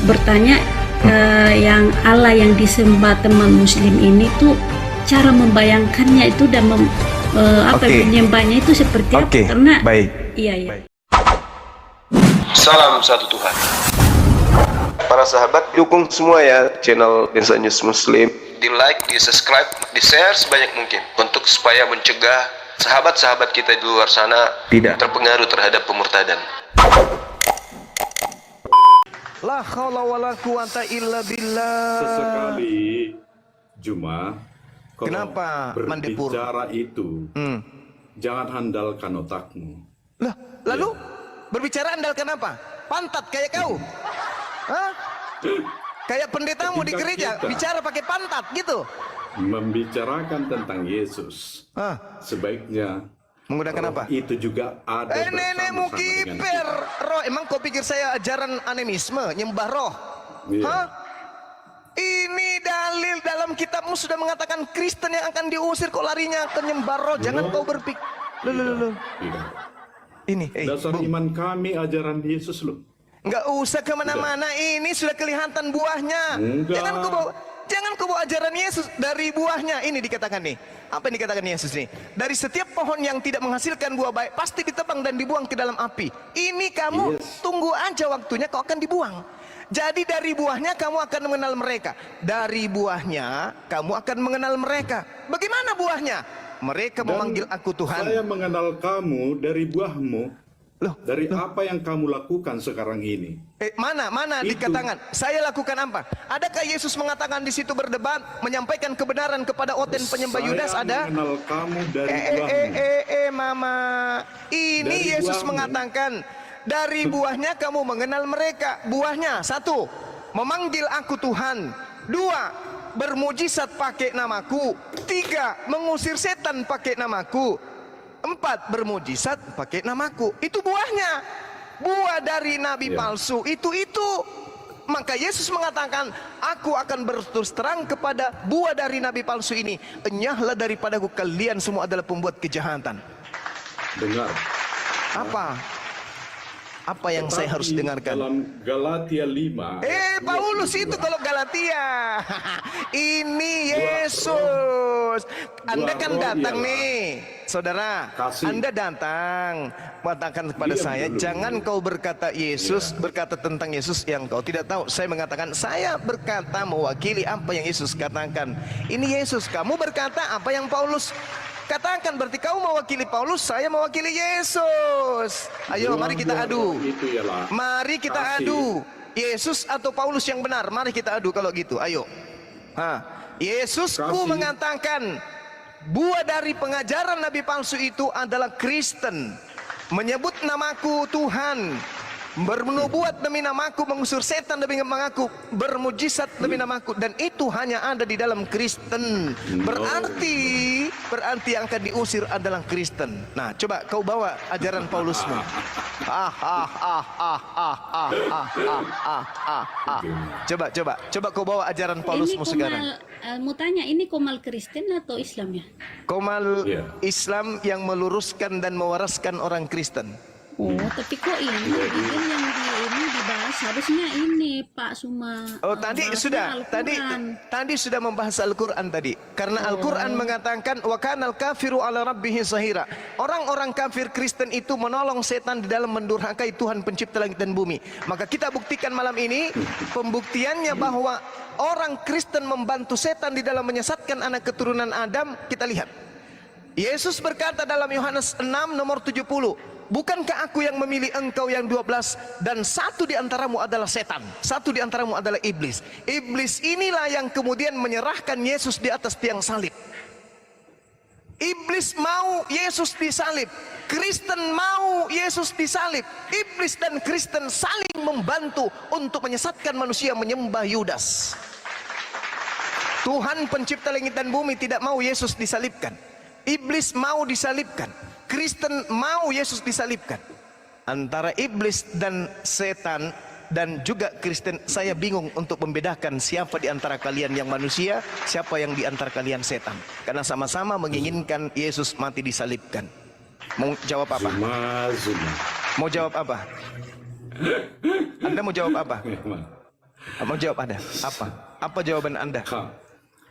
bertanya, yang Allah yang disembah teman Muslim ini tuh cara membayangkannya itu dan menyembahnya itu seperti apa? Karena baik. Iya. Baik. Salam satu Tuhan. Para sahabat, dukung semua ya channel Densa News Muslim. Di like, di subscribe, di share sebanyak mungkin untuk supaya mencegah sahabat-sahabat kita di luar sana tidak terpengaruh terhadap pemurtadan. La haula wala quwata illa billah. Sesekali Juma, kalau Kenapa, Mandipur? berbicara itu jangan handalkan otakmu. Lah, lalu berbicara andalkan apa? Pantat kayak kau? Hah? Kayak pendetamu di Ketika gereja kita bicara pakai pantat gitu? membicarakan tentang Yesus, sebaiknya Menggunakan apa? itu juga ada Nenekmu bersama-sama dengan kiper roh. Emang kau pikir saya ajaran animisme, nyembah roh? Iya. Hah? Ini dalil dalam kitabmu sudah mengatakan Kristen yang akan diusir, kok larinya ke nyembah roh. Jangan kau berpikir. Loh. Tidak. Ini, Dasar Bung. iman kami ajaran Yesus loh. Nggak usah kemana-mana, ini sudah kelihatan buahnya. Enggak. Jangan kau bawa ajaran Yesus dari buahnya. Ini dikatakan nih, apa yang dikatakan Yesus nih? Dari setiap pohon yang tidak menghasilkan buah baik pasti ditebang dan dibuang ke dalam api. Ini kamu tunggu aja waktunya, kau akan dibuang. Jadi dari buahnya kamu akan mengenal mereka. Dari buahnya kamu akan mengenal mereka. Bagaimana buahnya? Mereka memanggil aku Tuhan. Saya mengenal kamu dari buahmu. Loh, dari apa yang kamu lakukan sekarang ini. Mana Itu. dikatakan? Saya lakukan apa? Adakah Yesus mengatakan di situ berdebat, menyampaikan kebenaran kepada Oten penyembah Yudas? Ada? Saya mengenal kamu dari buahmu. Mama. Ini Dari Yesus buahmu. mengatakan, dari buahnya kamu mengenal mereka. Buahnya, satu, memanggil aku Tuhan. Dua, bermujizat pakai namaku. Tiga, mengusir setan pakai namaku. Empat, bermujizat pakai namaku. Itu buahnya. Buah dari nabi palsu itu. Maka Yesus mengatakan, aku akan berterus terang kepada buah dari nabi palsu ini. Enyahlah daripadaku, kalian semua adalah pembuat kejahatan. Dengar. Apa yang saya harus dengarkan? Dalam Galatia 5. Paulus itu kalau Galatia. Ini Yesus. Anda kan datang nih, saudara. Anda datang mengatakan kepada saya, jangan kau berkata Yesus, berkata tentang Yesus yang kau tidak tahu. Saya mengatakan, saya berkata mewakili apa yang Yesus katakan. Ini Yesus, kamu berkata apa yang Paulus katakan. Berarti kau mewakili Paulus, saya mewakili Yesus. Ayo, mari kita adu. Mari kita adu. Yesus atau Paulus yang benar? Mari kita adu kalau gitu. Ayo. Yesusku mengatakan, buah dari pengajaran nabi palsu itu adalah Kristen. Menyebut namaku Tuhan, bernubuat demi namaku, mengusir setan demi namaku, bermujizat demi namaku, dan itu hanya ada di dalam Kristen. Berarti yang akan diusir adalah Kristen. Nah, coba kau bawa ajaran Paulusmu. Coba kau bawa ajaran Paulusmu sekarang. Mau tanya, ini Komal Kristen atau Islam ya? Komal Islam yang meluruskan dan mewaraskan orang Kristen. Oh, tapi kok ini yang dibahas harusnya ini Pak Suma. Oh, tadi sudah. Tadi sudah membahas Al-Qur'an tadi. Karena Al-Qur'an mengatakan wa kanal kafiru ala rabbih zahira. Orang-orang kafir Kristen itu menolong setan di dalam mendurhakai Tuhan pencipta langit dan bumi. Maka kita buktikan malam ini pembuktiannya bahwa orang Kristen membantu setan di dalam menyesatkan anak keturunan Adam. Kita lihat. Yesus berkata dalam Yohanes 6 nomor 70, bukankah aku yang memilih engkau yang 12, dan satu di antaramu adalah setan, satu di antaramu adalah iblis. Iblis inilah yang kemudian menyerahkan Yesus di atas tiang salib. Iblis mau Yesus disalib, Kristen mau Yesus disalib. Iblis dan Kristen saling membantu untuk menyesatkan manusia menyembah Yudas. Tuhan pencipta langit dan bumi tidak mau Yesus disalibkan. Iblis mau disalibkan, Kristen mau Yesus disalibkan. Antara iblis dan setan dan juga Kristen, saya bingung untuk membedakan siapa di antara kalian yang manusia, siapa yang di antara kalian setan. Karena sama-sama menginginkan Yesus mati disalibkan. Mau jawab apa? Zuma. Mau jawab apa? Anda mau jawab apa? Mau jawab Anda? Apa jawaban Anda?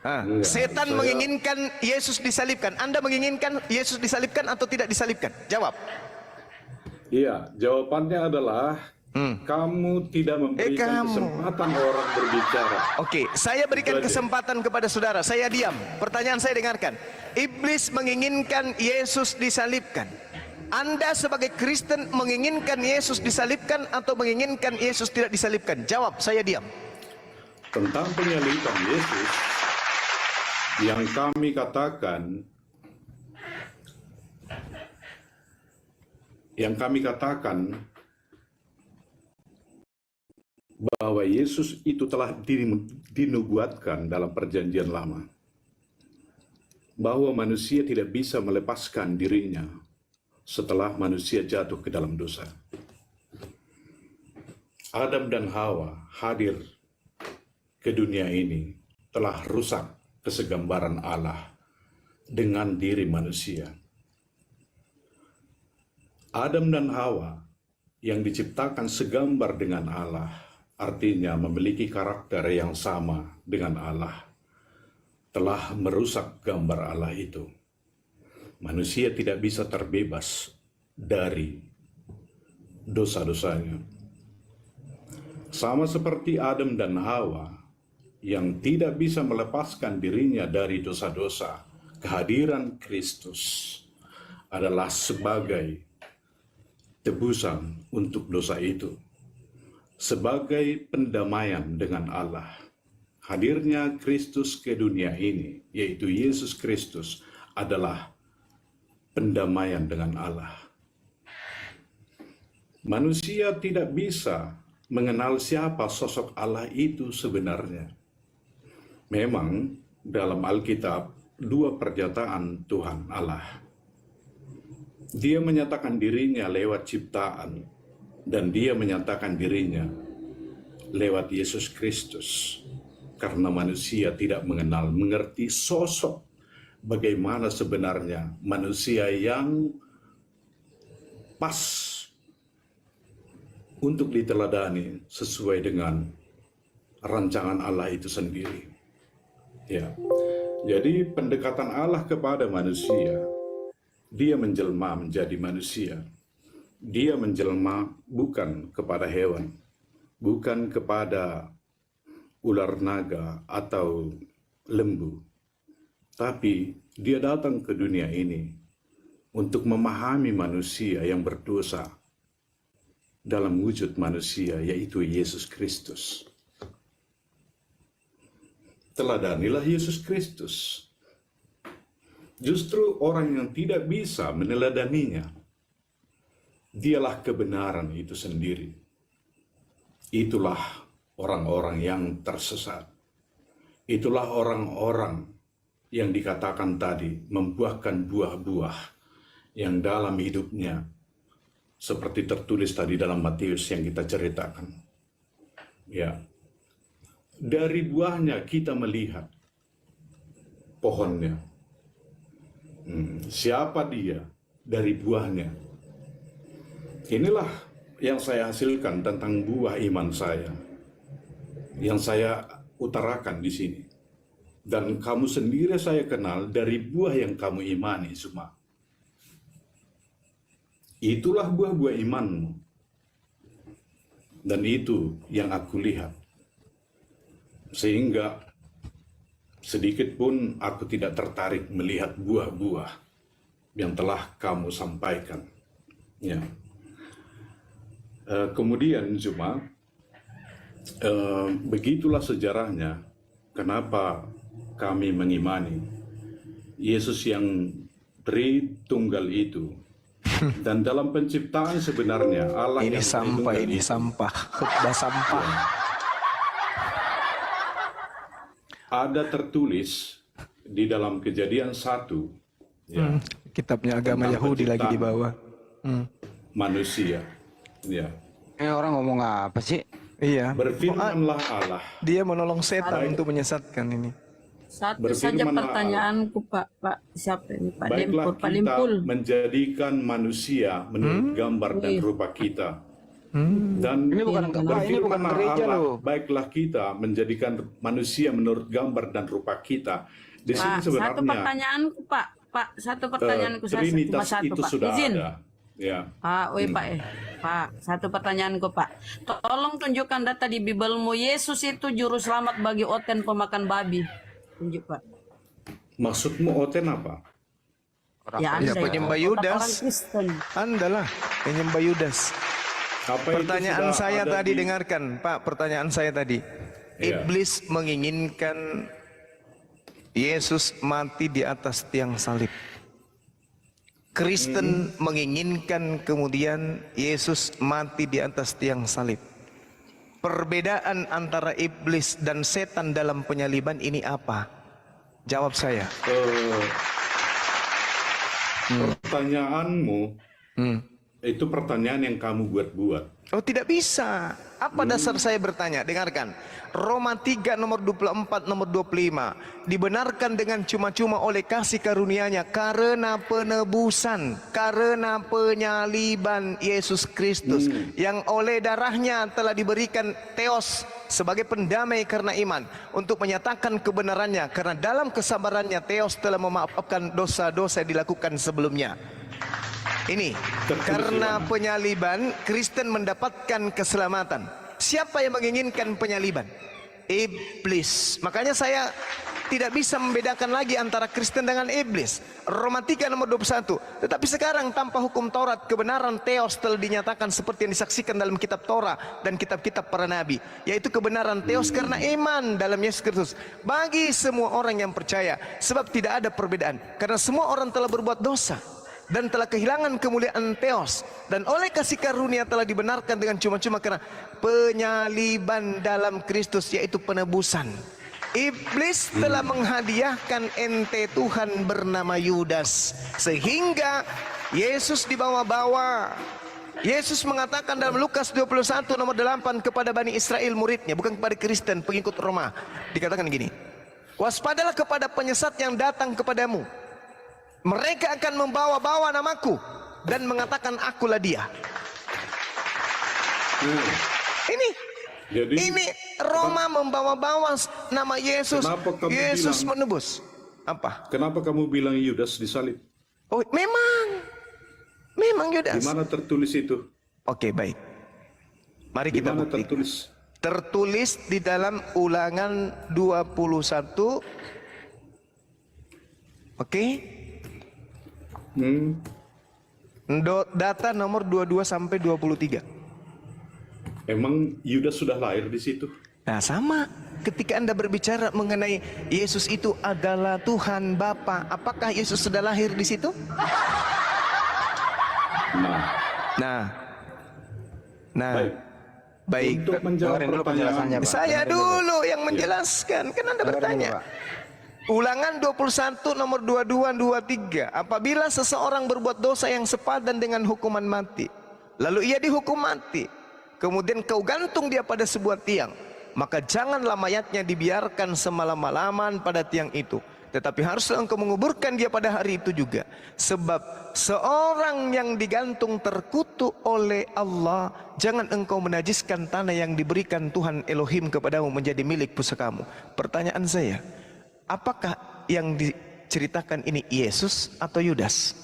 Enggak, Setan saya- menginginkan Yesus disalibkan. Anda menginginkan Yesus disalibkan atau tidak disalibkan? Jawab. Iya, jawabannya adalah kamu tidak memberikan kamu. kesempatan orang berbicara. Oke, saya berikan Itu aja. kesempatan kepada saudara. Saya diam. Pertanyaan saya dengarkan. Iblis menginginkan Yesus disalibkan. Anda sebagai Kristen menginginkan Yesus disalibkan atau menginginkan Yesus tidak disalibkan? Jawab, saya diam. Tentang penyaliban Yesus, yang kami katakan bahwa Yesus itu telah dinubuatkan dalam perjanjian lama, bahwa manusia tidak bisa melepaskan dirinya setelah manusia jatuh ke dalam dosa. Adam dan Hawa hadir ke dunia ini telah rusak kesegambaran Allah dengan diri manusia. Adam dan Hawa yang diciptakan segambar dengan Allah, artinya memiliki karakter yang sama dengan Allah, telah merusak gambar Allah itu. Manusia tidak bisa terbebas dari dosa-dosanya. Sama seperti Adam dan Hawa yang tidak bisa melepaskan dirinya dari dosa-dosa, kehadiran Kristus adalah sebagai tebusan untuk dosa itu, sebagai pendamaian dengan Allah. Hadirnya Kristus ke dunia ini, yaitu Yesus Kristus, adalah pendamaian dengan Allah. Manusia tidak bisa mengenal siapa sosok Allah itu sebenarnya. Memang dalam Alkitab, dua pernyataan Tuhan Allah. Dia menyatakan dirinya lewat ciptaan, dan dia menyatakan dirinya lewat Yesus Kristus. Karena manusia tidak mengerti sosok bagaimana sebenarnya manusia yang pas untuk diteladani sesuai dengan rancangan Allah itu sendiri. Ya. Jadi pendekatan Allah kepada manusia, dia menjelma menjadi manusia. Dia menjelma bukan kepada hewan, bukan kepada ular naga atau lembu, tapi dia datang ke dunia ini untuk memahami manusia yang berdosa dalam wujud manusia, yaitu Yesus Kristus. Teladanilah Yesus Kristus. Justru orang yang tidak bisa meneladaninya, dialah kebenaran itu sendiri. Itulah orang-orang yang tersesat. Itulah orang-orang yang dikatakan tadi membuahkan buah-buah yang dalam hidupnya seperti tertulis tadi dalam Matius yang kita ceritakan. Ya. Dari buahnya kita melihat pohonnya. Siapa dia? Dari buahnya. Inilah yang saya hasilkan tentang buah iman saya, yang saya utarakan di sini. Dan kamu sendiri saya kenal dari buah yang kamu imani semua. Itulah buah-buah imanmu. Dan itu yang aku lihat. Sehingga sedikit pun aku tidak tertarik melihat buah-buah yang telah kamu sampaikan. Ya. Kemudian cuma begitulah sejarahnya kenapa kami mengimani Yesus yang Tritunggal itu. Dan dalam penciptaan sebenarnya Allah Ini yang sampah, Tritunggal ini itu, sampah, khutbah sampah. ada tertulis di dalam Kejadian 1, ya, Kitabnya agama tentang Yahudi lagi di penciptaan bawah. manusia. Ya. Orang ngomong apa sih? Iya. Berfirmanlah Allah. Dia menolong setan untuk menyesatkan ini. Satu saja Berfirmanlah pertanyaanku Pak siapa ini Pak Baiklah Dempul, Pak kita Limpul. menjadikan manusia menurut gambar dan rupa kita, Dan Ini bukan berfirmanlah gereja Allah, loh. baiklah kita menjadikan manusia menurut gambar dan rupa kita. Di sini Pak, satu sebenarnya pertanyaanku, Pak. Pak, satu pertanyaanku saya cuma Trinitas satu, itu Pak. sudah Izin. ada. Ya. Pak, Pak, Pak, satu pertanyaanku, Pak. Tolong tunjukkan data di Bibelmu, Yesus itu juru selamat bagi Oten pemakan babi. Tunjuk, Pak. Maksudmu Oten apa? Ya, Ya, Anda penyembah itu Yudas. orang Kristen. Anda lah penyembah Yudas. Apa itu Pertanyaan sudah saya ada tadi di- dengarkan, Pak. Pertanyaan saya tadi. Iya. Iblis menginginkan Yesus mati di atas tiang salib. Kristen menginginkan kemudian Yesus mati di atas tiang salib. Perbedaan antara iblis dan setan dalam penyaliban ini apa? Jawab saya. Pertanyaanmu Hmm. itu pertanyaan yang kamu buat-buat. Oh, tidak bisa. Apa dasar saya bertanya? Dengarkan. Roma 3 nomor 24 nomor 25. Dibenarkan dengan cuma-cuma oleh kasih karunia-Nya karena penebusan, karena penyaliban Yesus Kristus yang oleh darahnya telah diberikan theos sebagai pendamai karena iman untuk menyatakan kebenarannya, karena dalam kesabarannya theos telah memaafkan dosa-dosa yang dilakukan sebelumnya. Ini karena penyaliban Kristen mendapatkan keselamatan. Siapa yang menginginkan penyaliban? Iblis. Makanya saya tidak bisa membedakan lagi antara Kristen dengan iblis. Roma 3 nomor 21. Tetapi sekarang tanpa hukum Taurat, kebenaran theos telah dinyatakan seperti yang disaksikan dalam kitab Torah dan kitab-kitab para nabi, yaitu kebenaran theos karena iman dalam Yesus Kristus bagi semua orang yang percaya. Sebab tidak ada perbedaan, karena semua orang telah berbuat dosa dan telah kehilangan kemuliaan theos, dan oleh kasih karunia telah dibenarkan dengan cuma-cuma karena penyaliban dalam Kristus, yaitu penebusan. Iblis telah menghadiahkan ente Tuhan bernama Yudas, sehingga Yesus dibawa-bawa. Yesus mengatakan dalam Lukas 21 nomor 8 kepada Bani Israel muridnya, bukan kepada Kristen pengikut Roma. Dikatakan gini, waspadalah kepada penyesat yang datang kepadamu. Mereka akan membawa-bawa namaku dan mengatakan akulah dia. Jadi, Ini Roma membawa-bawa nama Yesus. Kenapa kamu Yesus bilang- menebus. Apa? kenapa kamu bilang Yudas disalib? Oh, memang Yudas. Di mana tertulis itu? Oke, baik. Mari Di kita mana buktikan. tertulis? Tertulis di dalam Ulangan 21. Oke. Data nomor 22 sampai 23. Emang Yudas sudah lahir di situ? Nah, sama. Ketika Anda berbicara mengenai Yesus itu adalah Tuhan Bapa, apakah Yesus sudah lahir di situ? Nah, Nah, baik. untuk menjawab Dengerin dulu penjelasannya, pertanyaan, Pak. Saya Dengerin dulu. dulu yang menjelaskan. Kan Anda Dengerin bertanya. dulu, Pak. Ulangan 21 nomor 22 23. Apabila seseorang berbuat dosa yang sepadan dengan hukuman mati, lalu ia dihukum mati, kemudian kau gantung dia pada sebuah tiang, maka janganlah mayatnya dibiarkan semalam-malaman pada tiang itu, tetapi haruslah engkau menguburkan dia pada hari itu juga. Sebab seorang yang digantung terkutuk oleh Allah. Jangan engkau menajiskan tanah yang diberikan Tuhan Elohim kepadamu menjadi milik pusakamu. Pertanyaan saya, apakah yang diceritakan ini Yesus atau Yudas?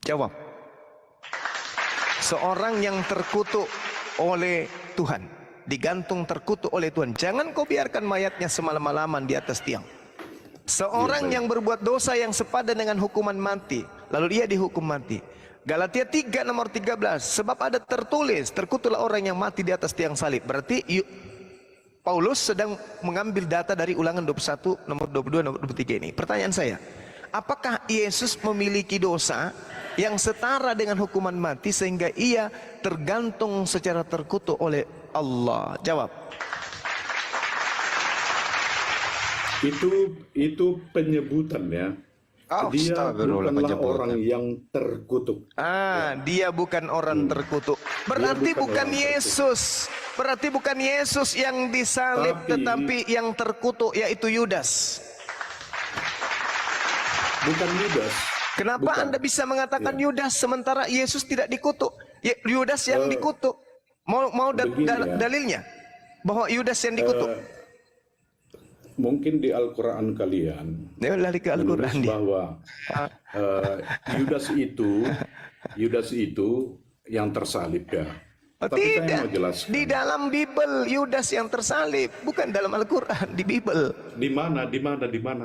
Jawab. Seorang yang terkutuk oleh Tuhan, digantung terkutuk oleh Tuhan. Jangan kau biarkan mayatnya semalam-malaman di atas tiang. Seorang yang berbuat dosa yang sepadan dengan hukuman mati, lalu dia dihukum mati. Galatia 3 nomor 13. Sebab ada tertulis, terkutuklah orang yang mati di atas tiang salib. Berarti Paulus sedang mengambil data dari Ulangan 21 nomor 22 nomor 23 ini. Pertanyaan saya, apakah Yesus memiliki dosa yang setara dengan hukuman mati sehingga ia tergantung secara terkutuk oleh Allah? Jawab. Itu penyebutan ya. Dia bukanlah orang yang terkutuk. Dia bukan orang terkutuk. Berarti Dia bukan bukan orang Yesus. Berarti bukan Yesus yang disalib, tetapi yang terkutuk yaitu Yudas. Bukan Yudas. Kenapa Bukan. Anda bisa mengatakan Ya. Yudas sementara Yesus tidak dikutuk? Yudas yang dikutuk. Mau begini ya. dalilnya bahwa Yudas yang dikutuk? Mungkin di Al-Quran kalian Dia lari ke menulis Al-Quran dia. bahwa Yudas itu yang tersalib ya. Oh, Tapi saya tidak. mau jelaskan. Di dalam Bible Yudas yang tersalib, bukan dalam Al-Quran, di Bible. Di mana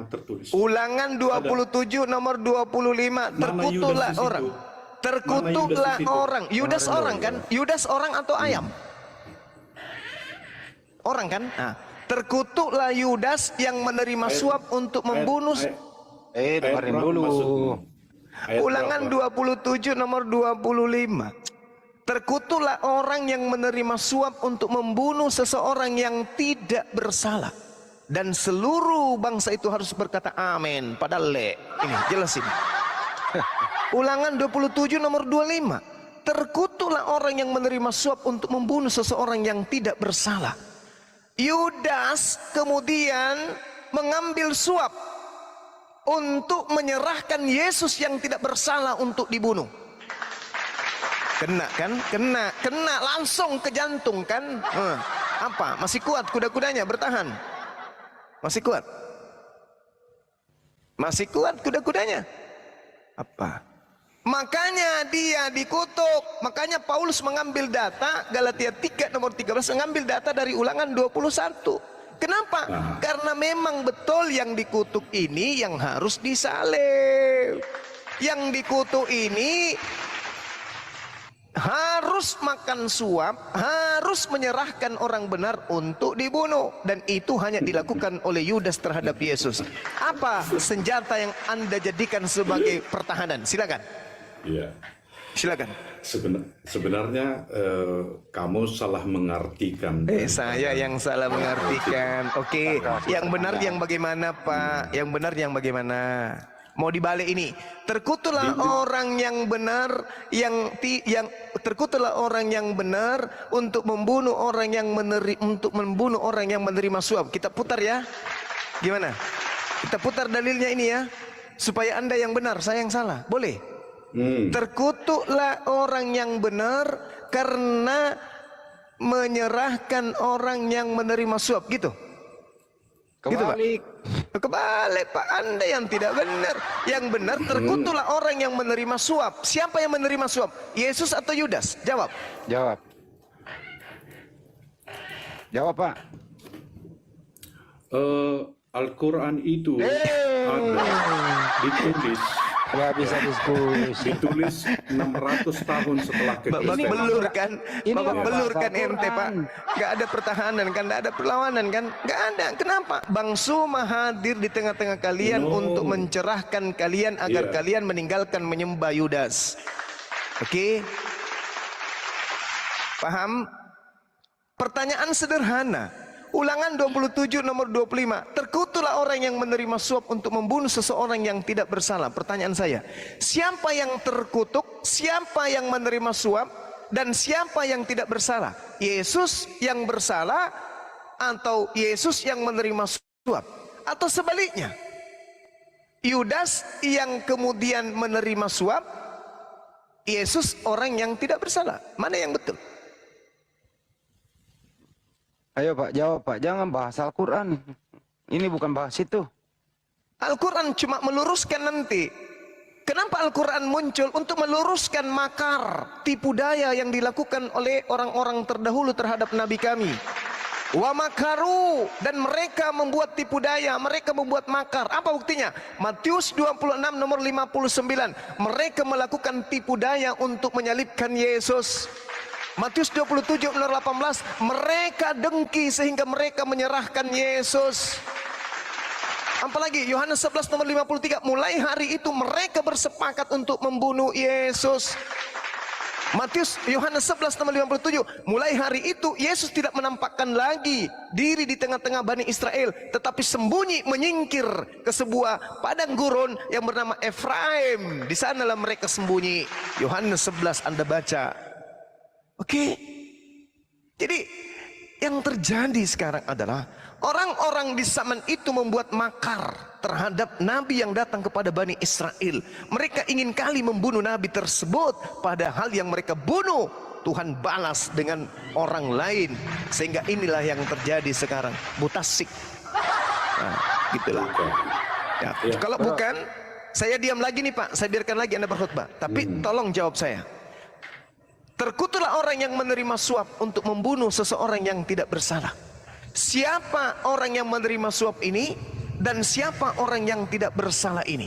tertulis? Ulangan 27 nomor 25. Terkutuklah Yudas di orang. situ? Terkutuklah Mana Yudas di situ? orang. Yudas orang kan? Yudas orang atau ayam? Orang kan? Nah, terkutuklah Yudas yang menerima suap untuk membunuh. Dengerin berapa dulu. maksudnya? Ayat Ulangan berapa? 27 nomor 25. Terkutuklah orang yang menerima suap untuk membunuh seseorang yang tidak bersalah. Dan seluruh bangsa itu harus berkata amin. Padahal ini jelasin. Ulangan 27 nomor 25. Terkutuklah orang yang menerima suap untuk membunuh seseorang yang tidak bersalah. Yudas kemudian mengambil suap untuk menyerahkan Yesus yang tidak bersalah untuk dibunuh. Kena kan? Kena langsung ke jantung kan? Apa? Masih kuat kuda-kudanya bertahan? Masih kuat? Masih kuat kuda-kudanya? Apa? Makanya dia dikutuk. Makanya Paulus mengambil data Galatia 3 nomor 13, mengambil data dari Ulangan 21. Kenapa? Karena memang betul yang dikutuk ini yang harus disalib. Yang dikutuk ini harus makan suap, harus menyerahkan orang benar untuk dibunuh. Dan itu hanya dilakukan oleh Yudas terhadap Yesus. Apa senjata yang Anda jadikan sebagai pertahanan? Silakan. Iya. Silakan. Sebenarnya kamu salah mengartikan. Saya yang salah mengartikan. Oke, yang benar yang bagaimana, Pak? Yang benar yang bagaimana? Mau dibalik ini. Terkutuklah orang yang benar terkutuklah orang yang benar untuk membunuh orang yang menerima suap. Kita putar ya. Gimana? Kita putar dalilnya ini ya. Supaya Anda yang benar, saya yang salah. Boleh? Terkutuklah orang yang benar karena menyerahkan orang yang menerima suap. Gitu. Kebalik. Kebalik, Pak. Anda yang tidak benar. Yang benar, terkutuklah orang yang menerima suap. Siapa yang menerima suap? Yesus atau Yudas? Jawab. Jawab. Jawab, Pak. Al-Quran itu ada ditulis. Gak bisa diskusi. Ditulis 600 tahun setelah Babak kekristenan. belur kan? Ini Babak memang belur bahasa kan ente, Pak? Al-Quran. Gak ada pertahanan kan? Gak ada perlawanan kan? Gak ada. Kenapa? Bang Suma hadir di tengah-tengah kalian untuk mencerahkan kalian agar Iya. kalian meninggalkan menyembah Yudas. Oke? Paham? Pertanyaan sederhana. Ulangan 27 nomor 25. Terkutuklah orang yang menerima suap untuk membunuh seseorang yang tidak bersalah. Pertanyaan saya, siapa yang terkutuk, siapa yang menerima suap, dan siapa yang tidak bersalah? Yesus yang bersalah atau Yesus yang menerima suap? Atau sebaliknya, Yudas yang kemudian menerima suap, Yesus orang yang tidak bersalah? Mana yang betul? Ayo, Pak, jawab, Pak. Jangan bahas Al-Quran. Ini bukan bahas itu. Al-Quran cuma meluruskan nanti. Kenapa Al-Quran muncul? Untuk meluruskan makar, tipu daya yang dilakukan oleh orang-orang terdahulu terhadap Nabi kami. Wa makaru, dan mereka membuat tipu daya, mereka membuat makar. Apa buktinya? Matius 26 nomor 59. Mereka melakukan tipu daya untuk menyalibkan Yesus. Matius 27 nomor 18. Mereka dengki sehingga mereka menyerahkan Yesus. Apalagi Yohanes 11 nomor 53. Mulai hari itu mereka bersepakat untuk membunuh Yesus. Yohanes 11 nomor 57. Mulai hari itu Yesus tidak menampakkan lagi diri di tengah-tengah Bani Israel, tetapi sembunyi menyingkir ke sebuah padang gurun yang bernama Efraim. Di sanalah mereka sembunyi. Yohanes 11 Anda baca. Oke. Jadi yang terjadi sekarang adalah orang-orang di zaman itu membuat makar terhadap nabi yang datang kepada Bani Israel. Mereka ingin kali membunuh nabi tersebut, padahal yang mereka bunuh Tuhan balas dengan orang lain. Sehingga inilah yang terjadi sekarang, mutasik. Nah, gitulah. Ya, kalau bukan, saya diam lagi nih Pak, saya biarkan lagi Anda berkhutbah. Tapi tolong jawab saya. Terkutuklah orang yang menerima suap untuk membunuh seseorang yang tidak bersalah. Siapa orang yang menerima suap ini dan siapa orang yang tidak bersalah ini?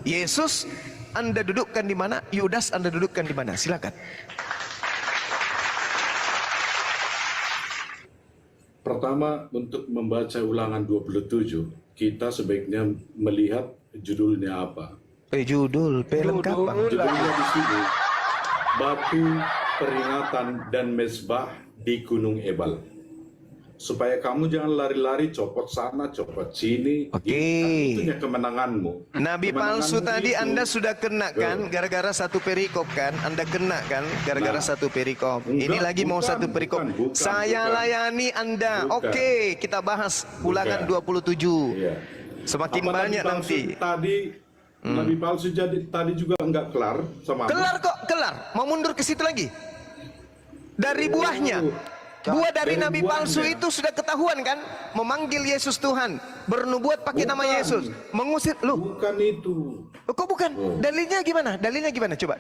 Yesus Anda dudukkan di mana? Yudas Anda dudukkan di mana? Silakan. Pertama, untuk membaca Ulangan 27, kita sebaiknya melihat judulnya apa. Judul film kapan? Judulnya di sini, Batu Peringatan dan Mezbah di Gunung Ebal. Supaya kamu jangan lari-lari copot sana, copot sini. Oke. Itunya kemenanganmu. Nabi palsu tadi Anda sudah kena kan gara-gara satu perikop kan? Anda kena kan gara-gara satu perikop. Ini lagi mau satu perikop. Saya layani Anda. Bukan. Oke, kita bahas Ulangan 27. Iya. Semakin Apa banyak Nabi palsu nanti. Tadi Nabi palsu jadi tadi juga enggak kelar sama Kelar kok, kelar. Mau mundur ke situ lagi? Dari buahnya. Buah dari nabi palsu itu sudah ketahuan kan? Memanggil Yesus Tuhan, bernubuat pakai nama Yesus, mengusir lu. Bukan itu. Kok bukan? Dalilnya gimana? Dalilnya gimana? Coba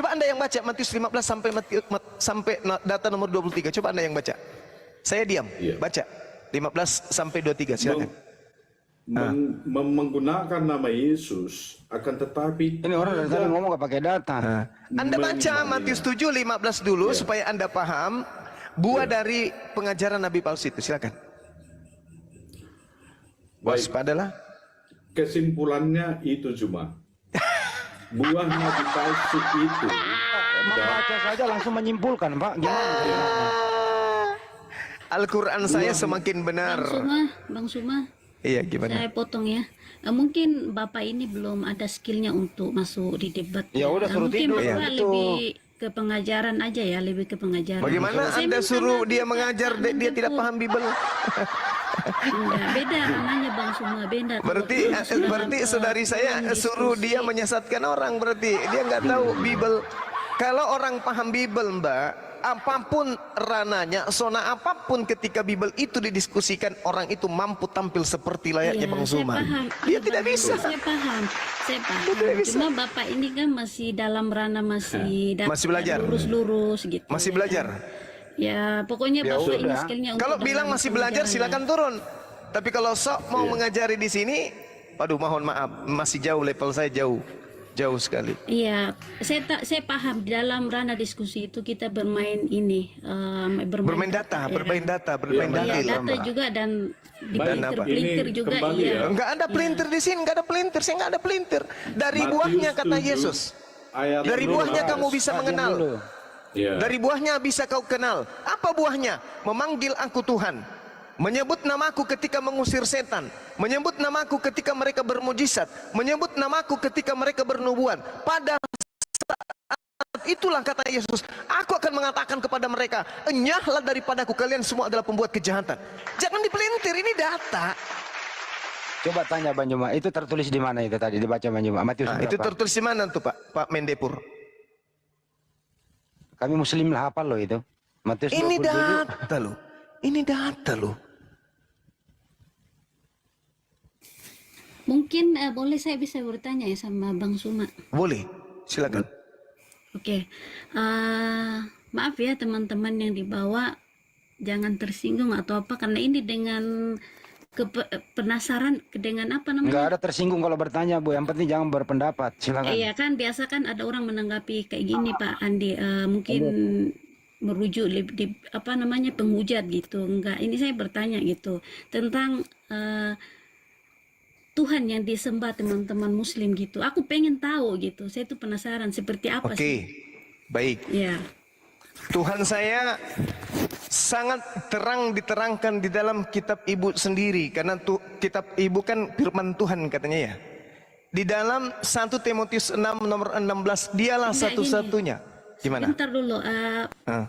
Anda yang baca Matius 15 sampai data nomor 23. Coba Anda yang baca. Saya diam. Iya. Baca 15 sampai 23. Silakan. Menggunakan nama Yesus, akan tetapi Ini orang dari tadi ngomong gak pakai data. Anda baca Matius 7 15 dulu supaya Anda paham buah dari pengajaran nabi palsu itu. Silakan. Baik. Waspadalah. Kesimpulannya itu cuma buah nabi palsu itu. Membaca saja langsung menyimpulkan, Pak. Gimana? Al-Quran saya semakin benar. Bang Suma, Iya, gimana? saya potong ya. Mungkin Bapak ini belum ada skillnya untuk masuk di debat. Ya udah, suruh mungkin tidur. Bapak Ya. lebih ke pengajaran aja ya, lebih ke pengajaran. Bagaimana Saya Anda minta suruh maaf, dia Pak, mengajar, Pak dia tidak Mendepur. paham Bible? Enggak, beda namanya Bang Suma, beda. Berarti saudari saya suruh dia menyesatkan orang, berarti dia nggak tahu Bible. Kalau orang paham Bible, Mbak, apapun rananya, zona apapun ketika Bible itu didiskusikan, orang itu mampu tampil seperti layaknya Iya, Bang saya Suman. paham. Dia Iya, tidak Bang bisa. Suma, Saya paham. tidak bisa. Cuma Bapak ini kan masih dalam ranah masih belajar. lurus-lurus gitu. Masih ya belajar. kan? Ya, pokoknya Ya Bapak ini udah. skillnya untuk Kalau dalam bilang masih belajar, pengajaran. silakan turun. Tapi kalau sok mau mengajari di sini, waduh, mohon maaf, masih jauh, level saya jauh sekali. Iya, saya paham di dalam ranah diskusi itu kita bermain ini, Bermain data, bermain Iya, dalil. data juga dan Ini pelintir juga kembali iya. ya. Enggak ada pelintir di sini, enggak ada pelintir, saya enggak ada pelintir. Dari Matius buahnya kata 7, Yesus. ayat Dari buahnya 12. kamu bisa mengenal. Iya. Dari buahnya bisa kau kenal. Apa buahnya? Memanggil aku Tuhan. Menyebut namaku ketika mengusir setan. Menyebut namaku ketika mereka bermujizat. Menyebut namaku ketika mereka bernubuat. Pada saat itulah kata Yesus, aku akan mengatakan kepada mereka, enyahlah daripadaku, kalian semua adalah pembuat kejahatan. Jangan dipelintir, ini data. Coba tanya Bang Juma, itu tertulis di mana itu tadi dibaca Bang Juma? Matius Nah, berapa? itu tertulis di mana tuh Pak Mendepur? Kami muslim lah hafal loh itu. Matius Ini 27. data loh. Ini data loh. Mungkin boleh saya bisa bertanya ya sama Bang Suma. Boleh, silakan. Oke, maaf ya teman-teman yang dibawa, jangan tersinggung atau apa, karena ini dengan penasaran dengan apa namanya? Enggak ada tersinggung kalau bertanya Bu, yang penting jangan berpendapat. Silakan. Iya kan, biasa kan ada orang menanggapi kayak gini Pak Andi, mungkin merujuk di apa namanya penghujat gitu. Enggak, ini saya bertanya gitu tentang Tuhan yang disembah teman-teman Muslim gitu. Aku pengen tahu gitu. Saya tuh penasaran seperti apa Oke, sih? baik. Ya. Tuhan saya sangat terang diterangkan di dalam kitab ibu sendiri, karena kitab ibu kan firman Tuhan katanya ya. Di dalam 1 Timotius 6 nomor 16, dialah Enggak, satu-satunya. Gimana? Bentar dulu,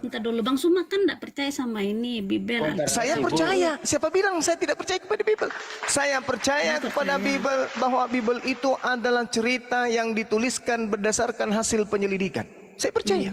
bentar dulu. Bang Suma kan enggak percaya sama ini Bibel. Saya percaya. Siapa bilang saya tidak percaya kepada Bible? Saya percaya kepada Bible, bahwa Bible itu adalah cerita yang dituliskan berdasarkan hasil penyelidikan. Saya percaya.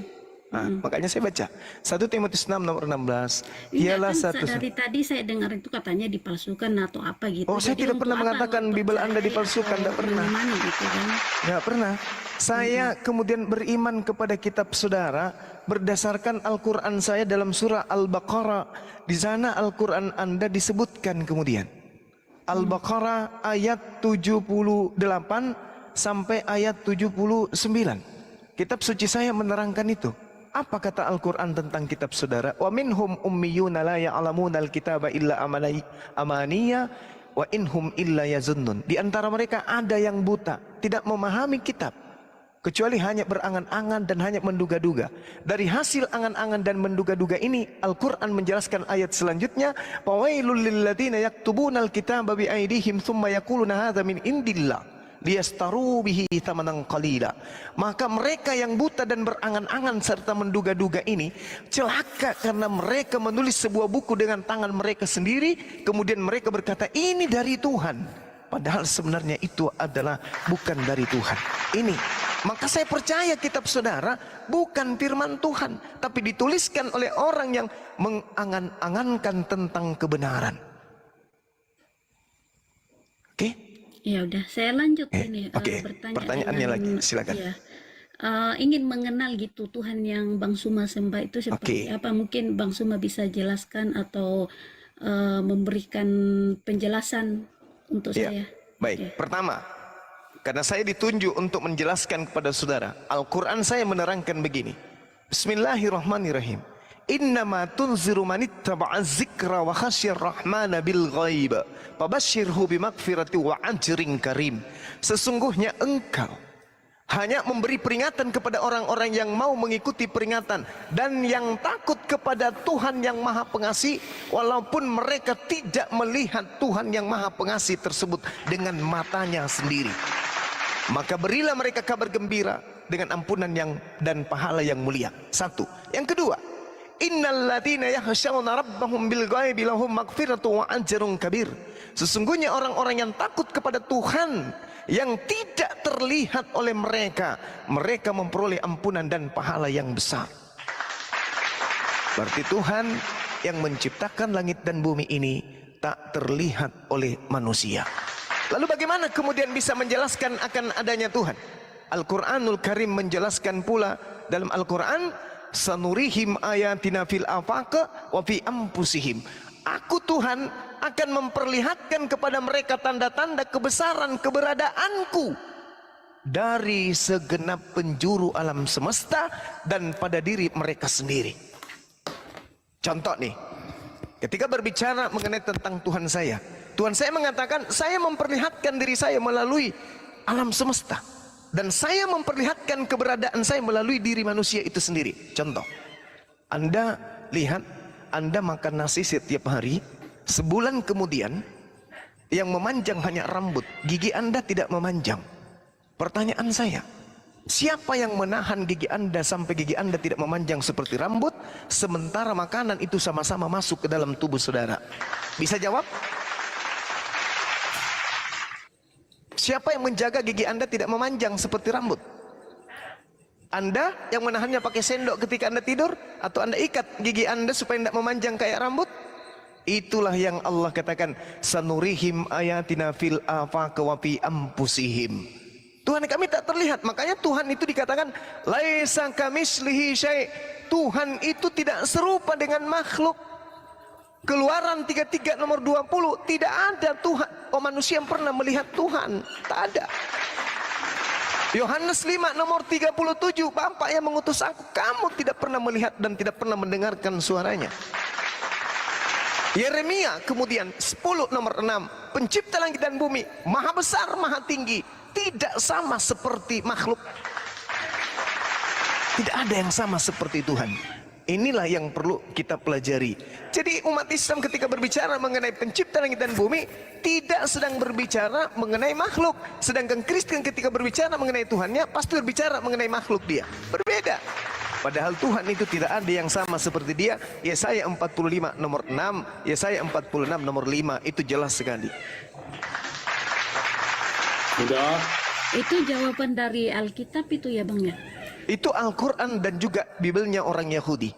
Makanya saya baca 1 Timotius 6 nomor 16. Ialah satu. Dari tadi saya dengar itu katanya dipalsukan atau apa gitu. Oh, saya Jadi tidak pernah untuk apa mengatakan lo Bible Anda percaya dipalsukan, atau tidak pernah. bagaimana gitu kan? Tidak pernah. Saya kemudian beriman kepada kitab saudara berdasarkan Al-Quran saya dalam surah Al-Baqarah. Di sana Al-Quran Anda disebutkan kemudian. Al-Baqarah ayat 78 sampai ayat 79. Kitab suci saya menerangkan itu. Apa kata Al-Quran tentang kitab saudara? Wa minhum ummiyuna la ya'lamuna al-kitaba illa amaniya wa inhum illa yazunnun. Di antara mereka ada yang buta, tidak memahami kitab, kecuali hanya berangan-angan dan hanya menduga-duga. Dari hasil angan-angan dan menduga-duga ini, Al-Quran menjelaskan ayat selanjutnya, fawailul lilladzina yaktubuna al-kitaba bi aydihim thumma yaquluna hadza min indillah liyastaru bihi thamanan qalila. Maka mereka yang buta dan berangan-angan serta menduga-duga ini celaka, karena mereka menulis sebuah buku dengan tangan mereka sendiri, kemudian mereka berkata ini dari Tuhan, padahal sebenarnya itu adalah bukan dari Tuhan. Ini, maka saya percaya kitab saudara bukan firman Tuhan, tapi dituliskan oleh orang yang mengangan-angankan tentang kebenaran. Oke? Ya udah, saya lanjut ini bertanya. Pertanyaannya lagi, silakan. Ya, ingin mengenal gitu Tuhan yang Bang Suma sembah itu seperti apa? Mungkin Bang Suma bisa jelaskan atau memberikan penjelasan untuk saya. Baik, pertama, karena saya ditunjuk untuk menjelaskan kepada saudara, Al-Quran saya menerangkan begini. Bismillahirrahmanirrahim. Innama tunziru manittaba'a zikra wa khasyir rahmana bil ghaib fabashshirhu bimaghfirati wa ajrin karim. Sesungguhnya engkau hanya memberi peringatan kepada orang-orang yang mau mengikuti peringatan dan yang takut kepada Tuhan yang Maha Pengasih, walaupun mereka tidak melihat Tuhan yang Maha Pengasih tersebut dengan matanya sendiri. Maka berilah mereka kabar gembira dengan ampunan dan pahala yang mulia. Satu. Yang kedua, innal ladzina yakhshawna rabbahum bil ghaibi lahum maghfiratu wa ajrun kabir. Sesungguhnya orang-orang yang takut kepada Tuhan yang tidak terlihat oleh mereka, mereka memperoleh ampunan dan pahala yang besar. Berarti Tuhan yang menciptakan langit dan bumi ini tak terlihat oleh manusia. Lalu bagaimana kemudian bisa menjelaskan akan adanya Tuhan? Al-Quranul Karim menjelaskan pula dalam Al-Quran, sanurihim ayatina fil afaq wa fi anfusihim. Aku Tuhan akan memperlihatkan kepada mereka tanda-tanda kebesaran keberadaanku dari segenap penjuru alam semesta dan pada diri mereka sendiri. Contoh nih, ketika berbicara mengenai tentang Tuhan saya mengatakan saya memperlihatkan diri saya melalui alam semesta, dan saya memperlihatkan keberadaan saya melalui diri manusia itu sendiri. Contoh, Anda lihat, Anda makan nasi setiap hari, sebulan kemudian yang memanjang hanya rambut, gigi Anda tidak memanjang. Pertanyaan saya, siapa yang menahan gigi Anda sampai gigi Anda tidak memanjang seperti rambut, sementara makanan itu sama-sama masuk ke dalam tubuh saudara? Bisa jawab? Siapa yang menjaga gigi Anda tidak memanjang seperti rambut? Anda yang menahannya pakai sendok ketika Anda tidur? Atau Anda ikat gigi Anda supaya tidak memanjang kayak rambut? Itulah yang Allah katakan, sanurihim ayatina fil afaq wa fi anfusihim. Tuhan kami tak terlihat. Makanya Tuhan itu dikatakan laisa kamitslihi syai'. Tuhan itu tidak serupa dengan makhluk. Keluaran 33 nomor 20, tidak ada Tuhan, manusia yang pernah melihat Tuhan, tak ada. Yohanes 5 nomor 37, Bapa yang mengutus aku, kamu tidak pernah melihat dan tidak pernah mendengarkan suaranya. Yeremia kemudian 10 nomor 6, pencipta langit dan bumi, maha besar, maha tinggi, tidak sama seperti makhluk. Tidak ada yang sama seperti Tuhan. Inilah yang perlu kita pelajari. Jadi umat Islam ketika berbicara mengenai pencipta langit dan bumi, tidak sedang berbicara mengenai makhluk. Sedangkan Kristen ketika berbicara mengenai Tuhannya, pasti berbicara mengenai makhluk dia. Berbeda. Padahal Tuhan itu tidak ada yang sama seperti dia. Yesaya 45 nomor 6, Yesaya 46 nomor 5, itu jelas sekali. Sudah. Itu jawaban dari Alkitab itu ya Bang ya? Itu Al-Quran dan juga Bibelnya orang Yahudi.